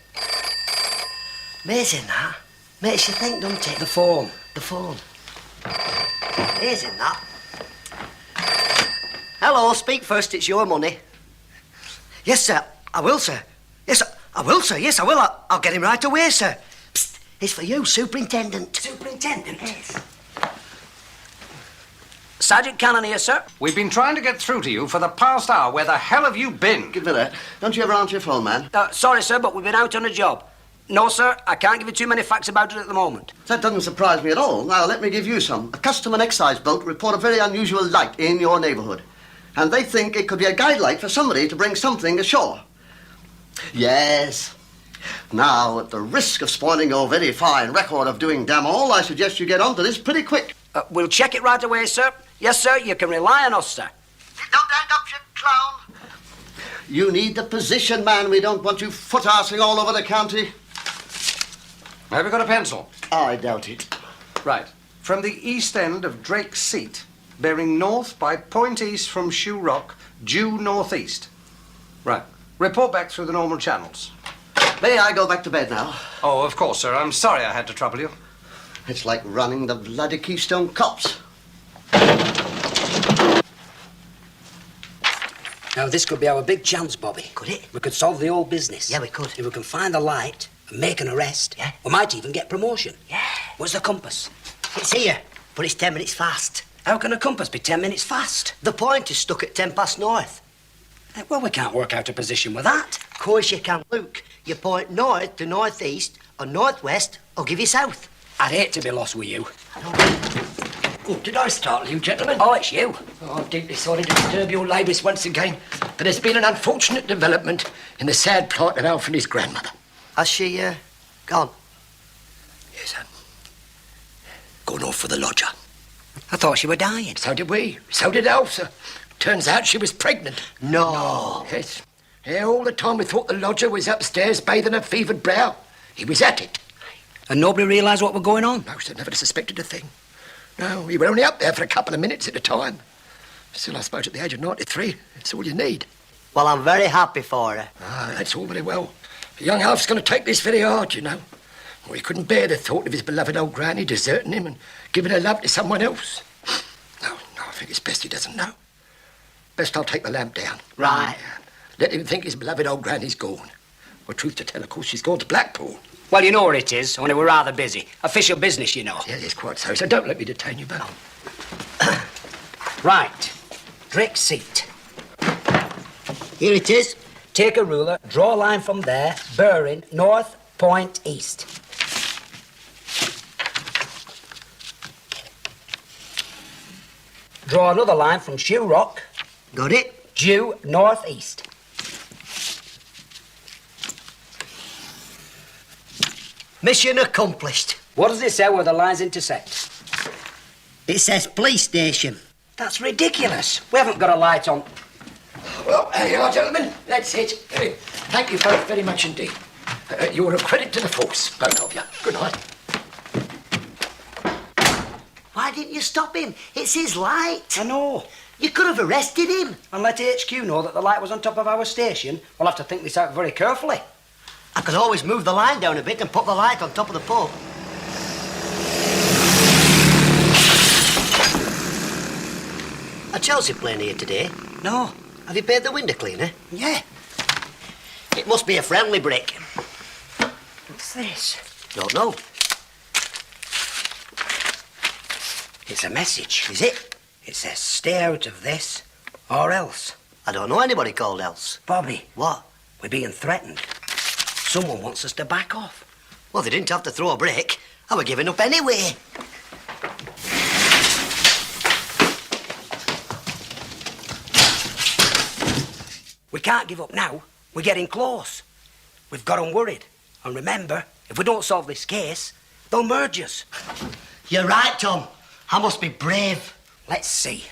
Amazing, that. Makes you think, doesn't it?
The phone.
The phone. Amazing, that. Hello, speak first, it's your money. Yes, sir, I will, sir. Yes, I will, sir. Yes, I will. I'll get him right away, sir. Psst, it's for you, Superintendent.
Superintendent?
Yes.
Sergeant Cannon here, sir.
We've been trying to get through to you for the past hour. Where the hell have you been?
Give me that. Don't you ever answer your phone, man?
Sorry, sir, but we've been out on a job. No, sir, I can't give you too many facts about it at the moment.
That doesn't surprise me at all. Now, let me give you some. A custom and excise boat report a very unusual light in your neighbourhood. And they think it could be a guide light for somebody to bring something ashore. Yes. Now, at the risk of spoiling your very fine record of doing damn all, I suggest you get onto this pretty quick.
We'll check it right away, sir. Yes, sir, you can rely on us, sir.
Don't hang up, you clown. You need the position, man. We don't want you foot-arsing all over the county.
Have you got a pencil?
I doubt it.
Right. From the east end of Drake's Seat, bearing north by point east from Shoe Rock, due northeast. Right. Report back through the normal channels.
May I go back to bed now?
Oh, of course, sir. I'm sorry I had to trouble you.
It's like running the bloody Keystone Cops.
Now, this could be our big chance, Bobby.
Could it?
We could solve the whole business.
Yeah, we could.
If we can find the light and make an arrest,
yeah,
we might even get promotion.
Yeah.
What's the compass?
It's here, but it's 10 minutes fast.
How can a compass be 10 minutes fast?
The point is stuck at 10 past north.
Well, we can't work out a position with that.
Of course you can, Luke. You point north to northeast, or northwest, or give you south.
I'd hate to be lost with you.
Oh, did I startle you, gentlemen?
Oh, it's you.
Oh, I'm deeply sorry to disturb your labours once again, but there's been an unfortunate development in the sad plight of Alf and his grandmother.
Has she, gone?
Yes, sir. Gone off for the lodger.
I thought she were dying.
So did we. So did Alf, sir. Turns out she was pregnant.
No.
Yes. Yeah, all the time we thought the lodger was upstairs bathing her fevered brow. He was at it.
And nobody realised what was going on?
No, sir, never suspected a thing. No, we were only up there for a couple of minutes at a time. Still, I suppose at the age of 93, that's all you need.
Well, I'm very happy for her.
Ah, that's all very well. Young Alf's going to take this very hard, you know. Well, he couldn't bear the thought of his beloved old granny deserting him and giving her love to someone else. No, I think it's best he doesn't know. Best I'll take the lamp down.
Right.
Let him think his beloved old granny's gone. Well, truth to tell, of course, she's gone to Blackpool.
Well, you know where it is, only we're rather busy. Official business, you know.
Yeah, yes, quite so. So don't let me detain you, Bill.
Right. Drake's Seat.
Here it is.
Take a ruler, draw a line from there, bearing north, point east. Draw another line from Shoe Rock.
Got it?
Due northeast.
Mission accomplished.
What does it say where the lines intersect?
It says police station.
That's ridiculous. We haven't got a light on.
Well, there you are, gentlemen. That's it. Thank you both very much indeed. You're a credit to the force, both of you. Good night.
Why didn't you stop him? It's his light.
I know.
You could have arrested him.
And let HQ know that the light was on top of our station. We'll have to think this out very carefully.
I could always move the line down a bit and put the light on top of the pub. A Chelsea playing here today?
No.
Have you paid the window cleaner?
Yeah.
It must be a friendly brick.
What's this?
Don't know.
It's a message.
Is it?
It says, stay out of this, or else.
I don't know anybody called else.
Bobby.
What?
We're being threatened. Someone wants us to back off.
Well, they didn't have to throw a brick. I were giving up anyway.
We can't give up now. We're getting close. We've got 'em worried. And remember, if we don't solve this case, they'll merge us.
You're right, Tom. I must be brave.
Let's see.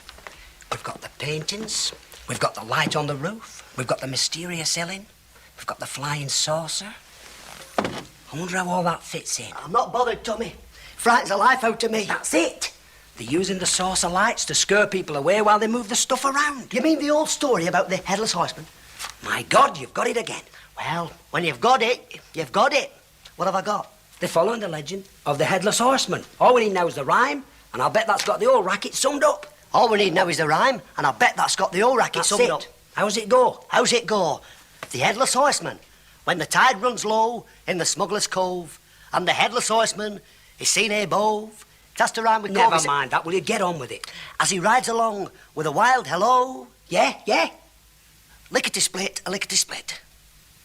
We've got the paintings. We've got the light on the roof. We've got the mysterious ceiling. We've got the flying saucer. I wonder how all that fits in.
I'm not bothered, Tommy. Frightens the life out of me.
That's it. They're using the saucer lights to scare people away while they move the stuff around.
You mean the old story about the headless horseman?
My God, you've got it again.
Well, when you've got it, you've got it. What have I got?
They're following the legend of the Headless Horseman. All we need now is the rhyme, and I'll bet that's got the whole racket summed up.
All we need now is the rhyme, and I bet that's got the whole racket
That's
summed
it.
up.
How's it go?
How's it go? The Headless Horseman, when the tide runs low in the Smuggler's Cove, and the Headless Horseman is seen above. It has to rhyme with
Never
cove.
mind that. Will you get on with it?
As he rides along with a wild hello.
Yeah, yeah.
Lickety-split, a lickety-split.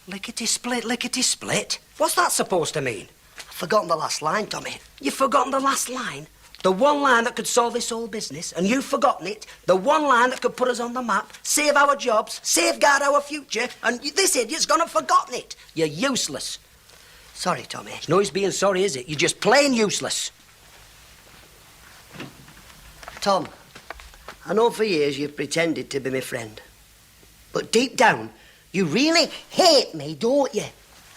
Lickety-split, lickety-split. What's that supposed to mean?
I've forgotten the last line, Tommy.
You've forgotten the last line? The one line that could solve this whole business, and you've forgotten it. The one line that could put us on the map, save our jobs, safeguard our future, and this idiot's gone and forgotten it. You're useless.
Sorry, Tommy.
It's no use being sorry, is it? You're just plain useless.
Tom, I know for years you've pretended to be my friend. But deep down, you really hate me, don't you?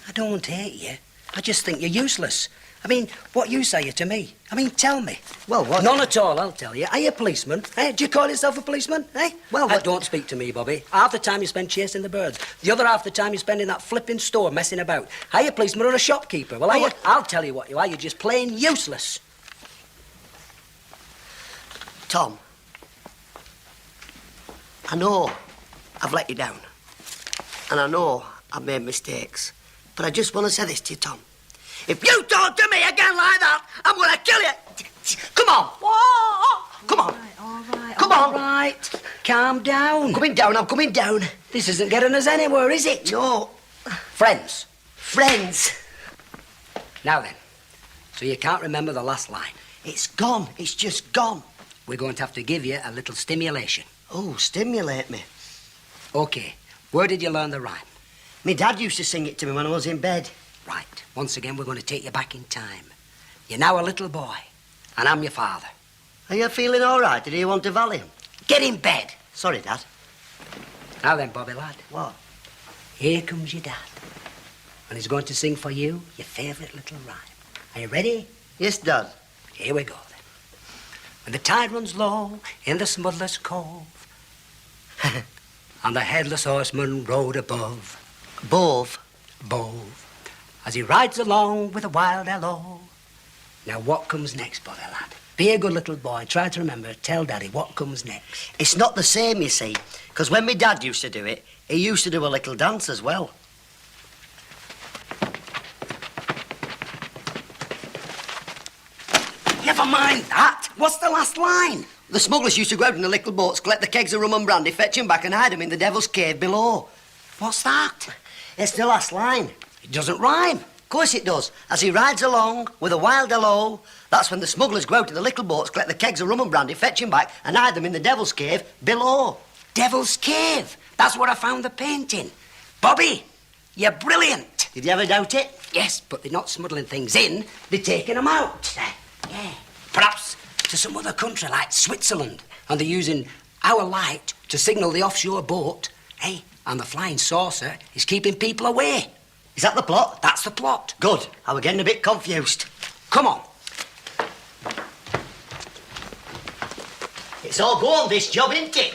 I don't hate you. I just think you're useless. I mean, what use are you to me? I mean, tell me.
Well, what?
None at all, I'll tell you. Are you a policeman? Eh? Do you call yourself a policeman? Eh?
Well, what?
Don't speak to me, Bobby. Half the time you spend chasing the birds. The other half the time you spend in that flipping store messing about. Are you a policeman or a shopkeeper? Well, are you? I'll tell you what you are. You're just plain useless.
Tom, I know I've let you down. And I know I've made mistakes. But I just want to say this to you, Tom. If you talk to me again like that, I'm going to kill you. Come on. Whoa. Come on.
All right.
Come on.
All right. Calm down.
I'm coming down. I'm coming down.
This isn't getting us anywhere, is it?
No.
Friends.
Friends.
Now then. So you can't remember the last line.
It's gone. It's just gone.
We're going to have to give you a little stimulation.
Oh, stimulate me.
OK. Where did you learn the rhyme?
My dad used to sing it to me when I was in bed.
Right. Once again, we're going to take you back in time. You're now a little boy, and I'm your father.
Are you feeling all right? Do you want a Valium?
Get in bed.
Sorry, Dad.
Now then, Bobby lad.
What?
Here comes your dad. And he's going to sing for you your favourite little rhyme. Are you ready?
Yes, Dad.
Here we go, then. When the tide runs low in the Smuggler's Cove, and the Headless Horseman rode above.
Bove.
Bove. As he rides along with a wild hello. Now, what comes next, Bobby lad? Be a good little boy. Try to remember. Tell Daddy what comes next.
It's not the same, you see. Because when my dad used to do it, he used to do a little dance as well.
Never mind that. What's the last line?
The smugglers used to go out in the little boats, collect the kegs of rum and brandy, fetch 'em back and hide 'em in the Devil's Cave below.
What's that?
It's the last line.
It doesn't rhyme.
Of course it does. As he rides along with a wild hello, that's when the smugglers go out in the little boats, collect the kegs of rum and brandy, fetch 'em back and hide them in the Devil's Cave below.
Devil's Cave. That's where I found the painting. Bobby, you're brilliant.
Did you ever doubt it?
Yes, but they're not smuggling things in. They're taking them out. Yeah. Perhaps to some other country like Switzerland. And they're using our light to signal the offshore boat. Hey, and the flying saucer is keeping people away.
Is that the plot?
That's the plot.
Good. I was getting a bit confused.
Come on.
It's all go on, this job, isn't it?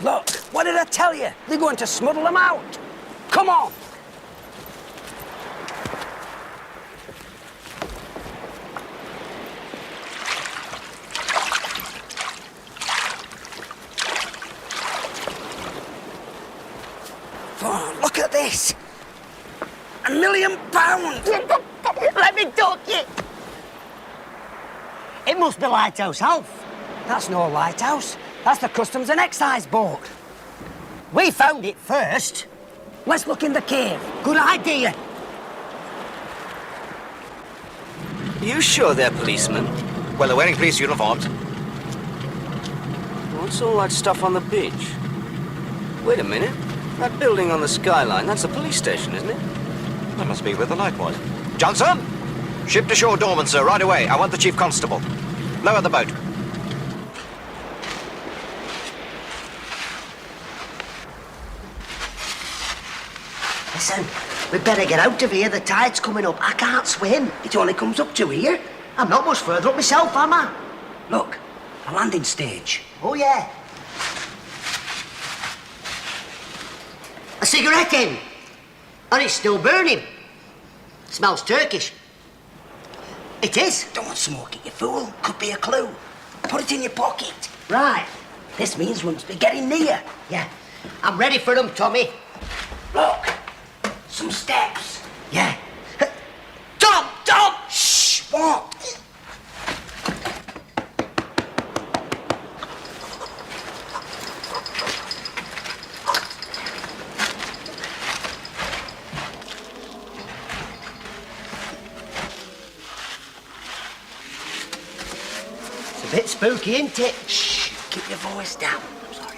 Look, what did I tell you? They're going to smuggle them out. Come on. Oh, look at this. £1 million.
Let me talk you. It must be Lighthouse Half.
That's no lighthouse. That's the Customs and Excise boat.
We found it first.
Let's look in the cave.
Good idea.
You sure they're policemen? Well, they're wearing police uniforms.
What's all that stuff on the beach? Wait a minute. That building on the skyline, that's the police station, isn't it?
That must be where the light was. Johnson! Ship to shore doorman, sir, right away. I want the chief constable. Lower the boat.
Listen, we'd better get out of here. The tide's coming up. I can't swim.
It only comes up to here.
I'm not much further up myself, am I?
Look, a landing stage.
Oh, yeah. A cigarette in. And it's still burning. Smells Turkish. It is.
Don't smoke it, you fool. Could be a clue. Put it in your pocket.
Right.
This means we must be getting near.
Yeah. I'm ready for them, Tommy.
Look, some steps.
Yeah. Tom! Tom!
Shh, what?
It's a bit spooky, isn't it?
Shh, keep your voice down. I'm sorry.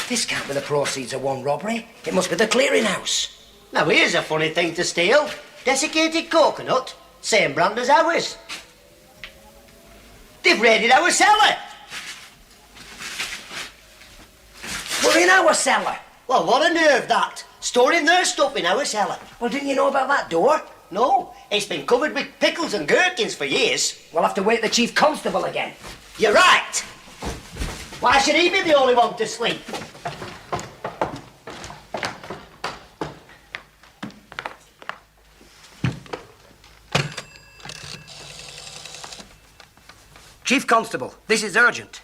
This can't be the proceeds of one robbery. It must be the clearinghouse.
Now, here's a funny thing to steal. Desiccated coconut, same brand as ours. They've raided our cellar.
We're in our cellar.
Well, what a nerve, that. Storing their stuff in our cellar.
Well, didn't you know about that door?
No, it's been covered with pickles and gherkins for years.
We'll have to wait the chief constable again.
You're right. Why should he be the only one to sleep?
Chief Constable, this is urgent.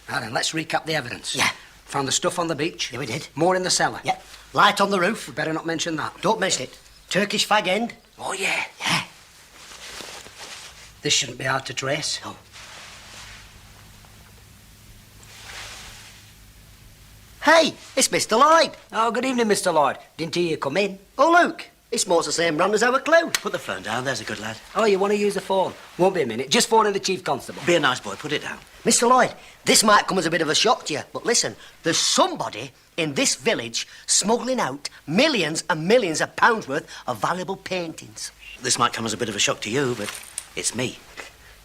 Now then, let's recap the evidence.
Yeah.
Found the stuff on the beach.
Yeah, we did.
More in the cellar.
Yeah. Light on the roof.
We better not mention that.
Don't mention it. Turkish fag end.
Oh, yeah.
Yeah.
This shouldn't be hard to trace.
No. Hey, it's Mr. Lloyd.
Oh, good evening, Mr. Lloyd. Didn't hear you come in.
Oh, look. It's most the same brand as our clue.
Put the phone down, there's a good lad.
Oh, you want to use the phone? Won't be a minute. Just phone in the chief constable.
Be a nice boy, put it down.
Mr. Lloyd, this might come as a bit of a shock to you, but listen, there's somebody in this village smuggling out millions and millions of pounds worth of valuable paintings.
This might come as a bit of a shock to you, but it's me.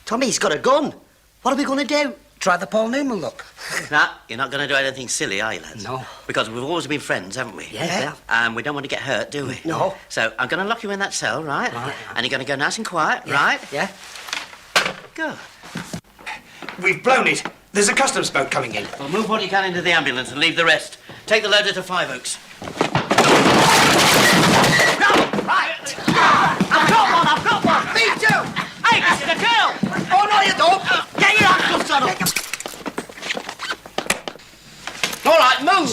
Tommy, he's got a gun. What are we going to do?
Try the Paul Newman look.
Nah, you're not going to do anything silly, are you, lads?
No.
Because we've always been friends, haven't we?
Yeah.
And we don't want to get hurt, do we?
No.
So I'm going to lock you in that cell, right? And you're going to go nice and quiet, right?
Yeah.
Good.
We've blown it. There's a customs boat coming in.
Well, move what you can into the ambulance and leave the rest. Take the loader to Five Oaks.
Right. I've got one. Me too. Hey, this is a girl. Oh, no, you don't. Get your handcuffs on her.
All right, move.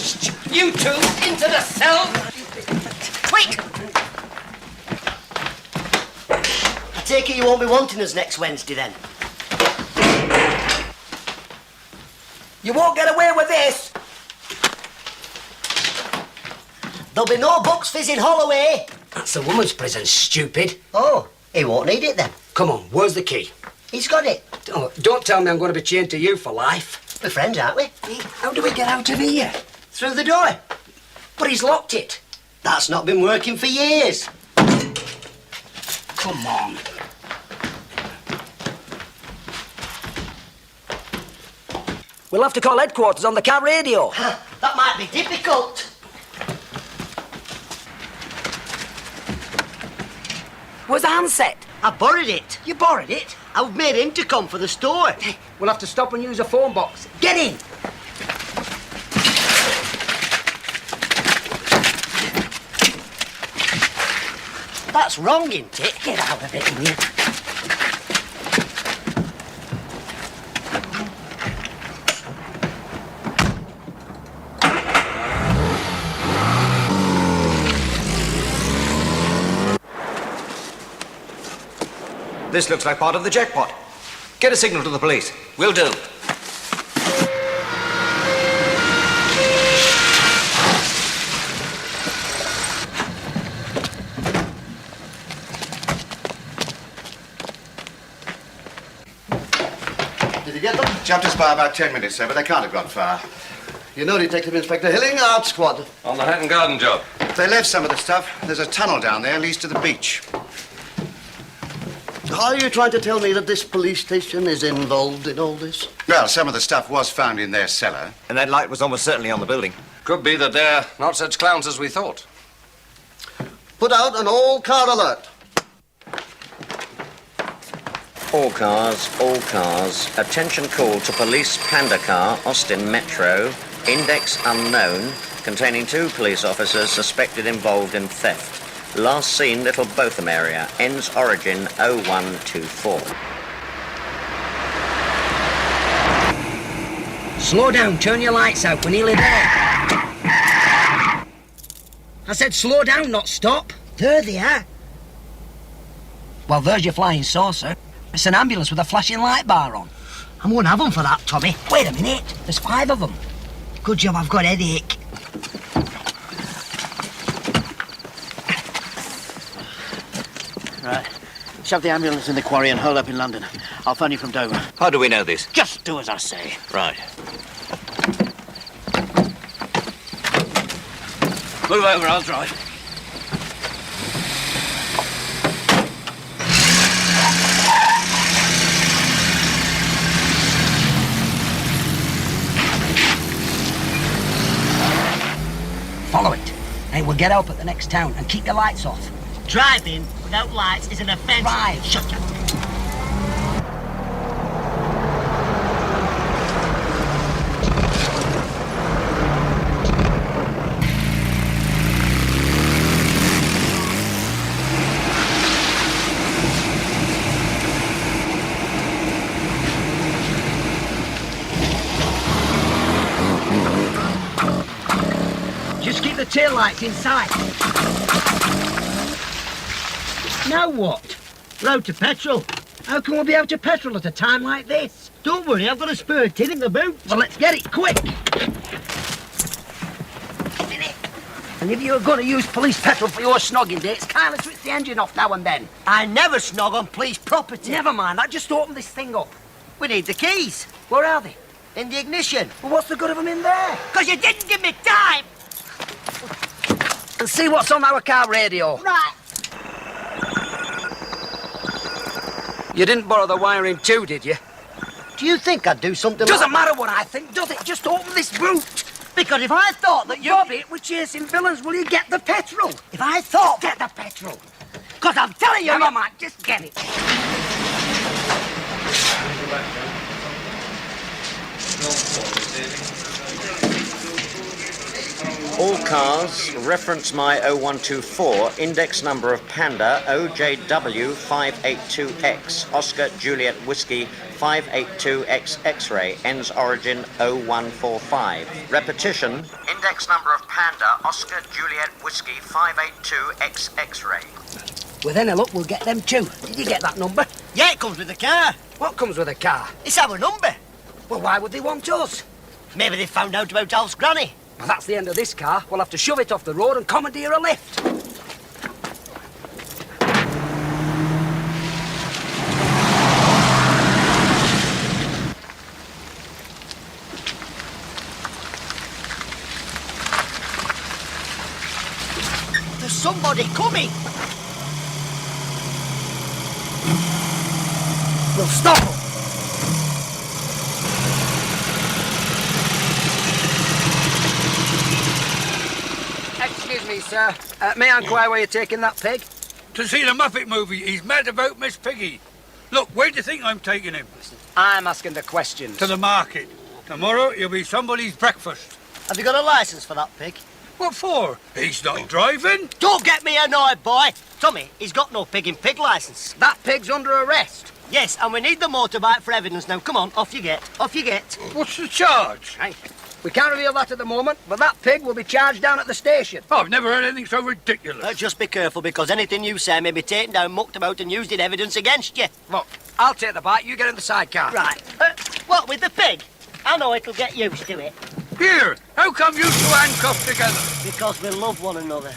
You two into the cell.
Quick. I take it you won't be wanting us next Wednesday, then?
You won't get away with this.
There'll be no Bucks Fizz in Holloway.
That's a woman's prison, stupid.
Oh, he won't need it, then.
Come on, where's the key?
He's got it.
Oh, don't tell me I'm going to be chained to you for life.
We're friends, aren't we?
How do we get out of here?
Through the door.
But he's locked it.
That's not been working for years.
Come on. We'll have to call headquarters on the car radio.
That might be difficult.
Where's the handset?
I borrowed it.
You borrowed it?
I've made intercom for the store.
We'll have to stop and use a phone box. Get in!
That's wrong, isn't it?
Get out of it, will you?
This looks like part of the jackpot. Get a signal to the police.
Will do.
Did you get them?
Jumped us by about 10 minutes, sir, but they can't have gone far.
You know Detective Inspector Hilling, Art Squad.
On the Hatton Garden job.
They left some of the stuff. There's a tunnel down there leads to the beach.
Are you trying to tell me that this police station is involved in all this?
Well, some of the stuff was found in their cellar.
And that light was almost certainly on the building.
Could be that they're not such clowns as we thought.
Put out an all-car alert.
All cars. Attention call to police panda car, Austin Metro. Index unknown, containing 2 police officers suspected involved in theft. Last seen Little Botham area. Ends origin 0124.
Slow down, turn your lights out, we're nearly there. I said slow down, not stop. There they are. Well, there's your flying saucer. It's an ambulance with a flashing light bar on.
I won't have them for that, Tommy.
Wait a minute, there's 5 of them.
Good job I've got a headache. Right. Shove the ambulance in the quarry and hold up in London. I'll phone you from Dover.
How do we know this?
Just do as I say.
Right.
Move over, I'll drive.
Follow it. Hey, we'll get help at the next town and keep your lights off.
Driving without lights is an offence.
Right, shut up. Just keep the tail lights inside. Now what?
Road to petrol.
How can we be out of petrol at a time like this?
Don't worry, I've got a spare tin in the boot.
Well, let's get it quick. And if you're going to use police petrol for your snogging day, it's kind of switch the engine off now and then.
I never snog on police property.
Never mind, I just open this thing up.
We need the keys.
Where are they?
In the ignition.
Well, what's the good of them in there?
Because you didn't give me time.
And see what's on our car radio.
Right.
You didn't borrow the wiring too, did you?
Do you think I'd do something
Doesn't
like
matter what I think, does it? Just open this boot.
Because if I thought that you...
Bobby, we're chasing villains. Will you get the petrol?
If I thought...
Get the petrol.
Because I'm telling you...
Never mind, just get it.
All cars, reference my 0124, index number of Panda OJW582X, Oscar Juliet Whiskey 582X X-ray, ends origin 0145. Repetition, index number of Panda Oscar Juliet Whiskey 582X X-ray.
With any luck, we'll get them too. Did you get that number?
Yeah, it comes with the car.
What comes with a car?
It's our number.
Well, why would they want us?
Maybe they found out about Alf's granny.
Well, that's the end of this car. We'll have to shove it off the road and commandeer a lift.
There's somebody coming.
We'll stop them. Excuse me, sir. May I inquire where you're taking that pig?
To see the Muppet movie. He's mad about Miss Piggy. Look, where do you think I'm taking him?
I'm asking the questions.
To the market. Tomorrow he'll be somebody's breakfast.
Have you got a licence for that pig?
What for? He's not driving.
Don't get me annoyed, boy. Tommy, he's got no pig in pig licence.
That pig's under arrest.
Yes, and we need the motorbike for evidence now. Come on, off you get. Off you get.
What's the charge?
Hey,
We can't reveal that at the moment, but that pig will be charged down at the station.
I've never heard anything so ridiculous.
Just be careful, because anything you say may be taken down, mucked about and used in evidence against you.
Look, I'll take the bite, you get in the sidecar.
Right. What, with the pig? I know it'll get used to it.
Here, how come you two handcuffed together?
Because we love one another.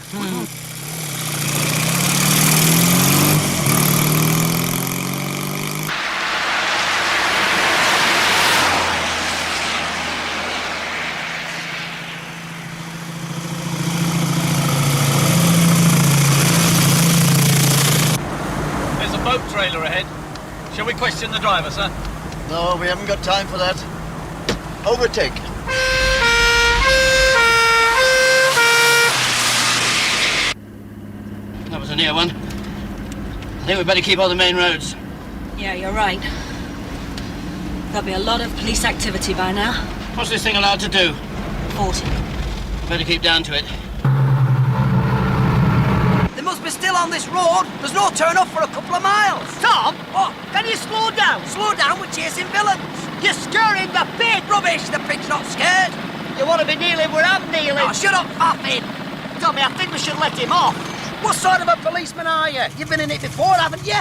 There's a boat trailer ahead. Shall we question the driver, sir?
No, we haven't got time for that. Overtake.
That was a near one. I think we'd better keep on the main roads.
Yeah, you're right. There'll be a lot of police activity by now.
What's this thing allowed to do?
40.
Better keep down to it.
They must be still on this road. There's no turn up for a couple of miles.
Tom!
What?
Can you slow down?
Slow down, we're chasing villains.
You're scaring the pig!
Rubbish, the pig's not scared.
You want to be kneeling where I'm kneeling?
Oh, shut up, faffing.
Tommy, I think we should let him off.
What sort of a policeman are you? You've been in it before, haven't you?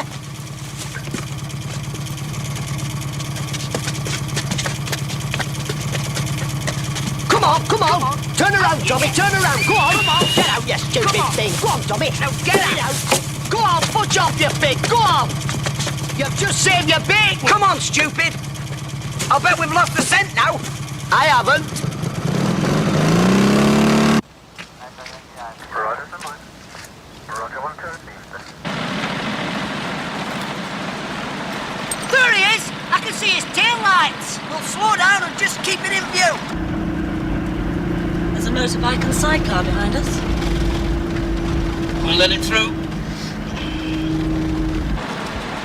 Come on. Turn around, Tommy, turn around. Go on. Come on. Get out, you stupid thing. Go on, Tommy.
Now get out.
Go on, punch off, you pig. Go on. You've just saved your bacon.
Come on, stupid. I'll bet we've lost the scent now.
I haven't. There he is. I can see his tail lights.
We'll slow down and just keep it in view.
There's a motorbike and sidecar behind us.
We'll let him through.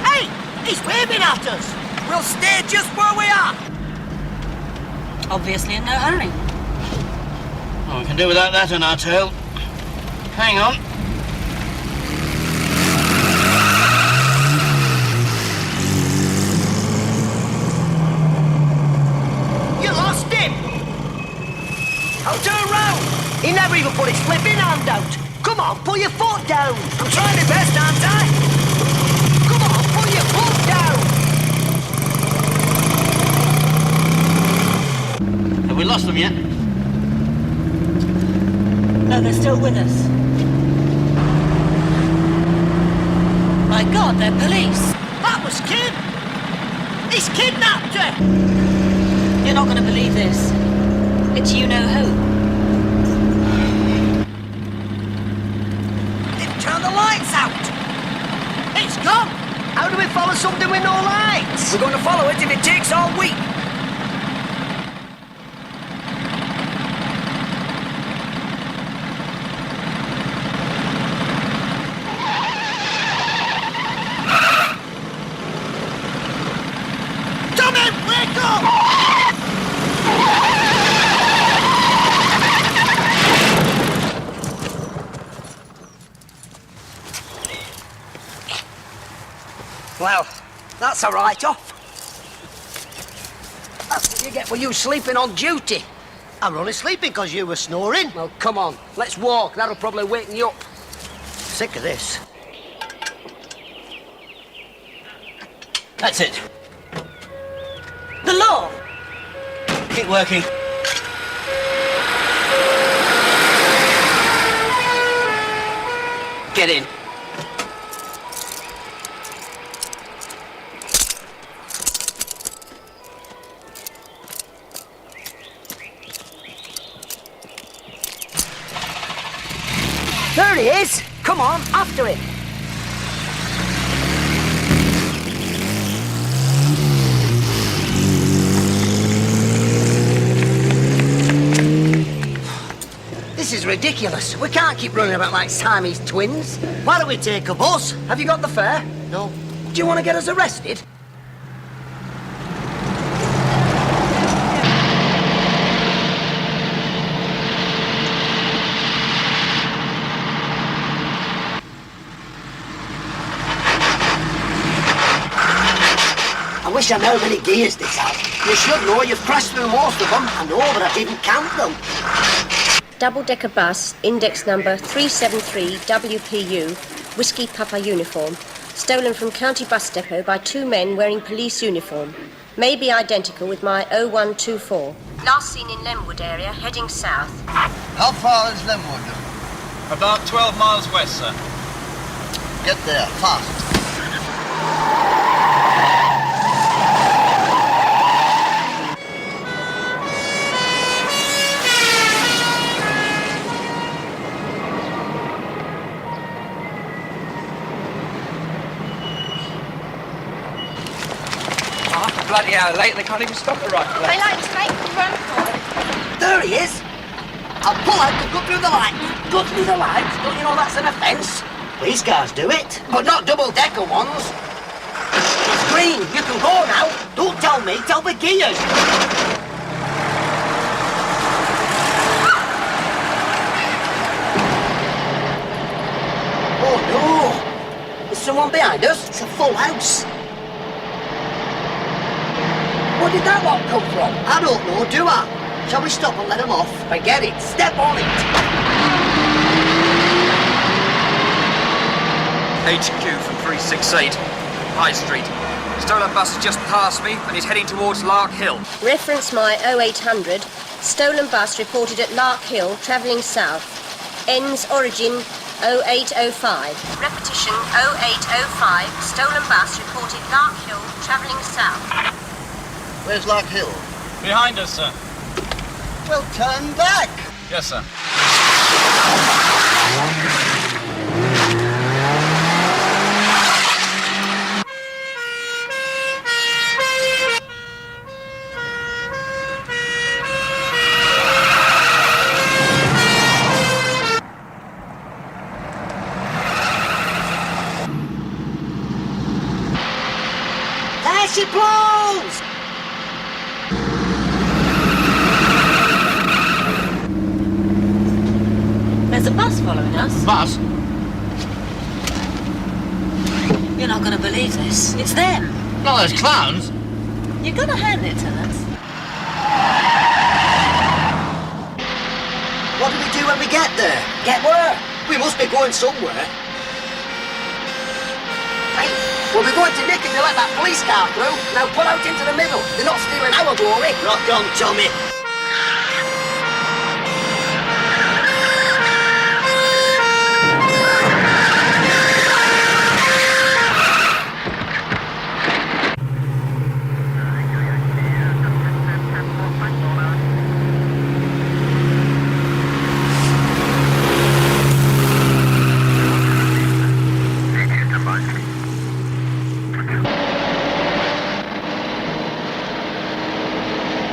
Hey, he's waving at us.
We'll stay just where we are.
Obviously in no hurry.
Oh, we can do without that on our tail. Hang on.
You lost him.
I'll turn round.
He never even put his flipping hand out. Come on, put your foot down.
I'm trying my best, aren't I?
Come on, put your foot down.
Have we lost them yet?
No, they're still with us. My God, they're police.
That was Kid. He's kidnapped her.
You're not going to believe this. It's you-know-who.
They've turned the lights out.
It's gone. How do we follow something with no lights?
We're going to follow it if it takes all week.
Tommy, wake up!
Well, that's a write-off. That's what you get for you sleeping on duty.
I'm only sleeping because you were snoring.
Well, come on. Let's walk. That'll probably waken you up.
Sick of this.
That's it.
The law!
Keep working. Get in.
There he is. Come on, after him.
This is ridiculous. We can't keep running about like Siamese twins.
Why don't we take a bus?
Have you got the fare?
No.
Do you want to get us arrested?
wish I knew how many gears this has. You should know, you've crashed through most of them. I know, but I didn't count them.
Double-decker bus, index number 373 WPU, Whiskey Papa uniform, stolen from County Bus Depot by 2 men wearing police uniform. May be identical with my 0124. Last seen in Lemwood area, heading south.
How far is Lemwood?
About 12 miles west, sir.
Get there, fast.
Bloody hell, late, they can't even stop the right place.
They like to make them run for it.
There he is. I'll pull out and go through the lights. Go through the lights? Don't you know that's an offence? These cars do it, but not double-decker ones. It's green. You can go now. Don't tell me. Tell the gears. Oh, no. There's someone behind us. It's a full house. Where did that lot come from? I don't know, do I? Shall we stop and let them off? Forget it. Step on it.
HQ from 368, High Street. Stolen bus has just passed me and is heading towards Lark Hill.
Reference my 0800. Stolen bus reported at Lark Hill, travelling south. Ends origin 0805. Repetition 0805. Stolen bus reported Lark Hill, travelling south.
Where's Lark Hill?
Behind us, sir.
Well, turn back.
Yes, sir.
There she blows!
There's a bus following us.
Bus?
You're not going to believe this. It's them.
No, those clowns.
You're going to hand it to us.
What do we do when we get there? Get where? We must be going somewhere. Hey, we'll be going to Nick and they let that police car through. Now pull out into the middle. They're not stealing our glory. Rock on, Tommy.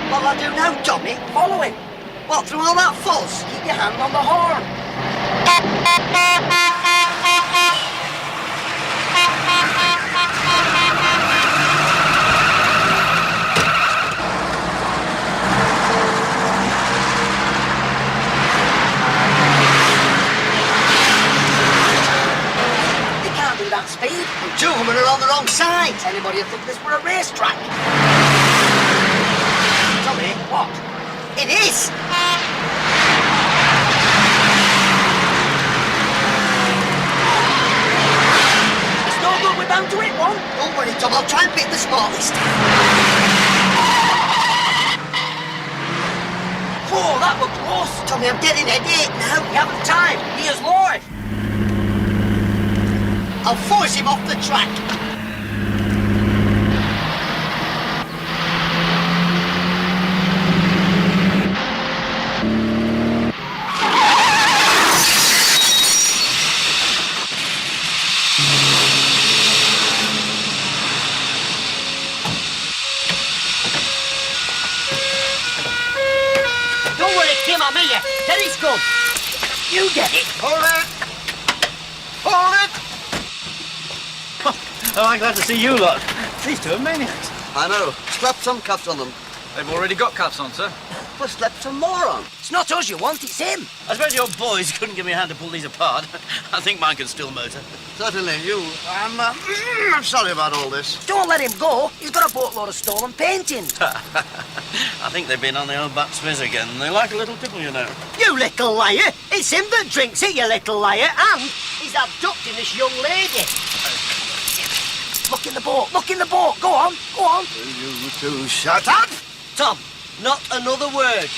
What'll I do now, Tommy? Follow him. What, through all that fuss? Keep your hand on the horn. You can't do that speed. And 2 of them are on the wrong side. Anybody would think this were a racetrack. Tommy, what? It is! It's no good, we're bound to hit one. Don't worry, Tom, I'll try and pick the smallest. Oh, that was close. Tommy, I'm getting a headache now. We haven't time. Here's Lord. I'll force him off the track. Tim, I'm here. There he's gone. You get it.
Hold it. Hold it.
Oh, I'm glad to see you lot. These two are maniacs.
I know. Slap some cuffs on them.
They've already got cuffs on, sir.
Well, slept some more on.
It's not us you want, it's him.
I suppose your boys couldn't give me a hand to pull these apart. I think mine can still motor.
Certainly, I'm sorry about all this.
Don't let him go. He's got a boatload of stolen paintings.
I think they've been on the old Bucks Fizz again. They like a little tipple, you know.
You little liar! It's him that drinks it, you little liar, and he's abducting this young lady.
Look in the boat, look in the boat. Go on, go on.
Will you two shut up?
Tom, not another word.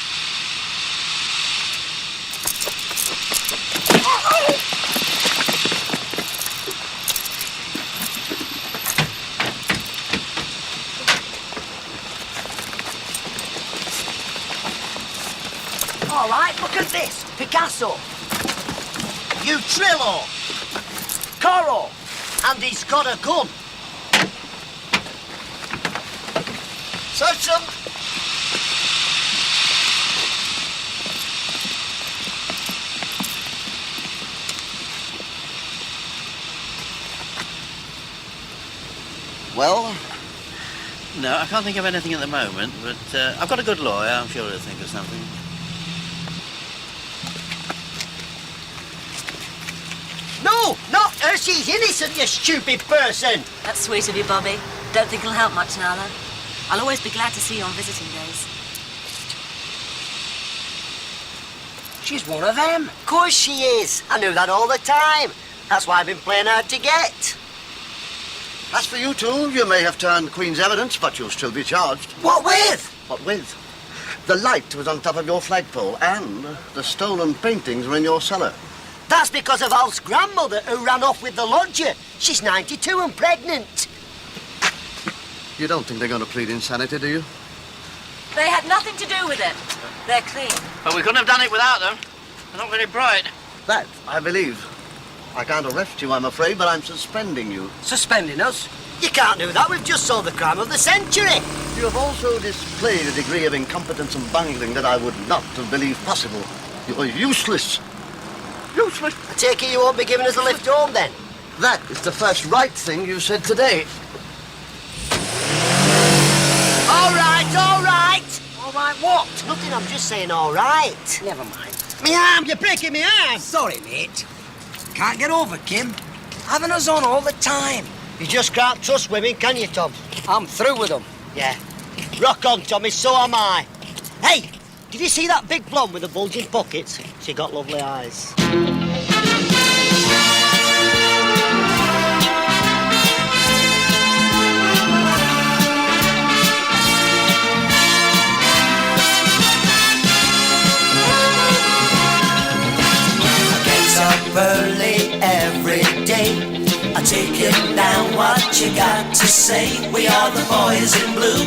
All right, look at this. Picasso.
You Trillo,
Corot.
and he's got a gun.
Search them. Well?
No, I can't think of anything at the moment, but I've got a good lawyer. I'm sure he'll think of something.
No, not her. She's innocent, you stupid person.
That's sweet of you, Bobby. Don't think it'll help much now, though. I'll always be glad to see you on visiting days.
She's one of them.
Of course she is. I knew that all the time. That's why I've been playing hard to get.
As for you two, you may have turned Queen's evidence, but you'll still be charged.
What with?
What with? The light was on top of your flagpole, and the stolen paintings were in your cellar.
That's because of Alf's grandmother who ran off with the lodger. She's 92 and pregnant.
You don't think they're going to plead insanity, do you?
They had nothing to do with it. They're clean.
But we couldn't have done it without them. They're not very bright.
That, I believe. I can't arrest you, I'm afraid, but I'm suspending you.
Suspending us?
You can't do that. We've just solved the crime of the century.
You have also displayed a degree of incompetence and bungling that I would not have believed possible. You're useless. Useless.
I take it you won't be giving us a lift home, then?
That is the first right thing you said today.
All right, all right.
All right, what?
Nothing, I'm just saying all right.
Never mind.
Me arm, you're breaking me arm.
Sorry, mate. Can't get over Kim. Having us on all the time.
You just can't trust women, can you, Tom?
I'm through with them.
Yeah. Rock on, Tommy, so am I. Hey, did you see that big blonde with the bulging pockets? She got lovely eyes.
Early every day, I take it down what you got to say. We are the boys in blue.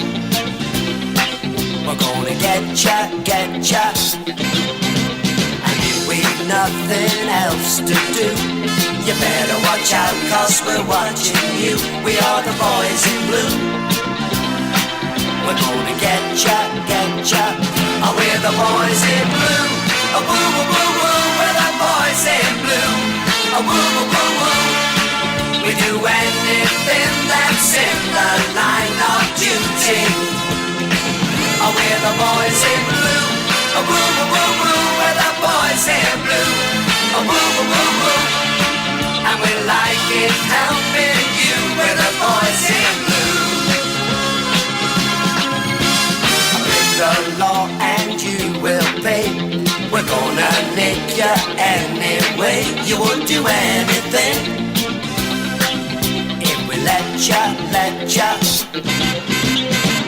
We're gonna get ya, and if we've nothing else to do, you better watch out, 'cause we're watching you. We are the boys in blue. We're gonna get ya, oh, we're the boys in blue. Oh, woo, woo, woo, woo, we're the boys in blue. Oh, woo, woo, woo, woo. We do anything that's in the line of duty. Oh, we're the boys in blue. Oh, woo, woo, woo, woo, we're the boys in blue. Oh, woo, woo, woo, woo. And we like it helping you. We're the boys in blue. Break the law and you will pay. We're gonna nick you anyway. You would do anything if we let ya.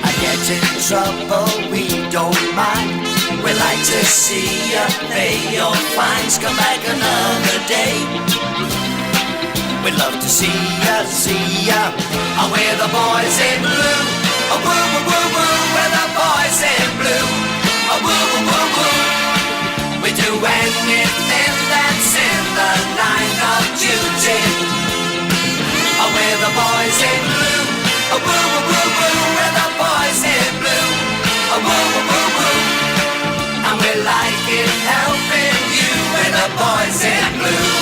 I get in trouble, we don't mind. We like to see ya pay your fines. Come back another day. We love to see ya. Oh, we're the boys in blue. Oh, woo, woo, woo, woo, we're the boys in blue. Oh, woo, woo, woo, woo. We do anything that's in the line of duty. Oh, we're the boys in blue. Oh, woo, woo, woo, woo, we're the boys in blue. Oh, woo, woo, woo, woo. And we like it helping you. We're the boys in blue.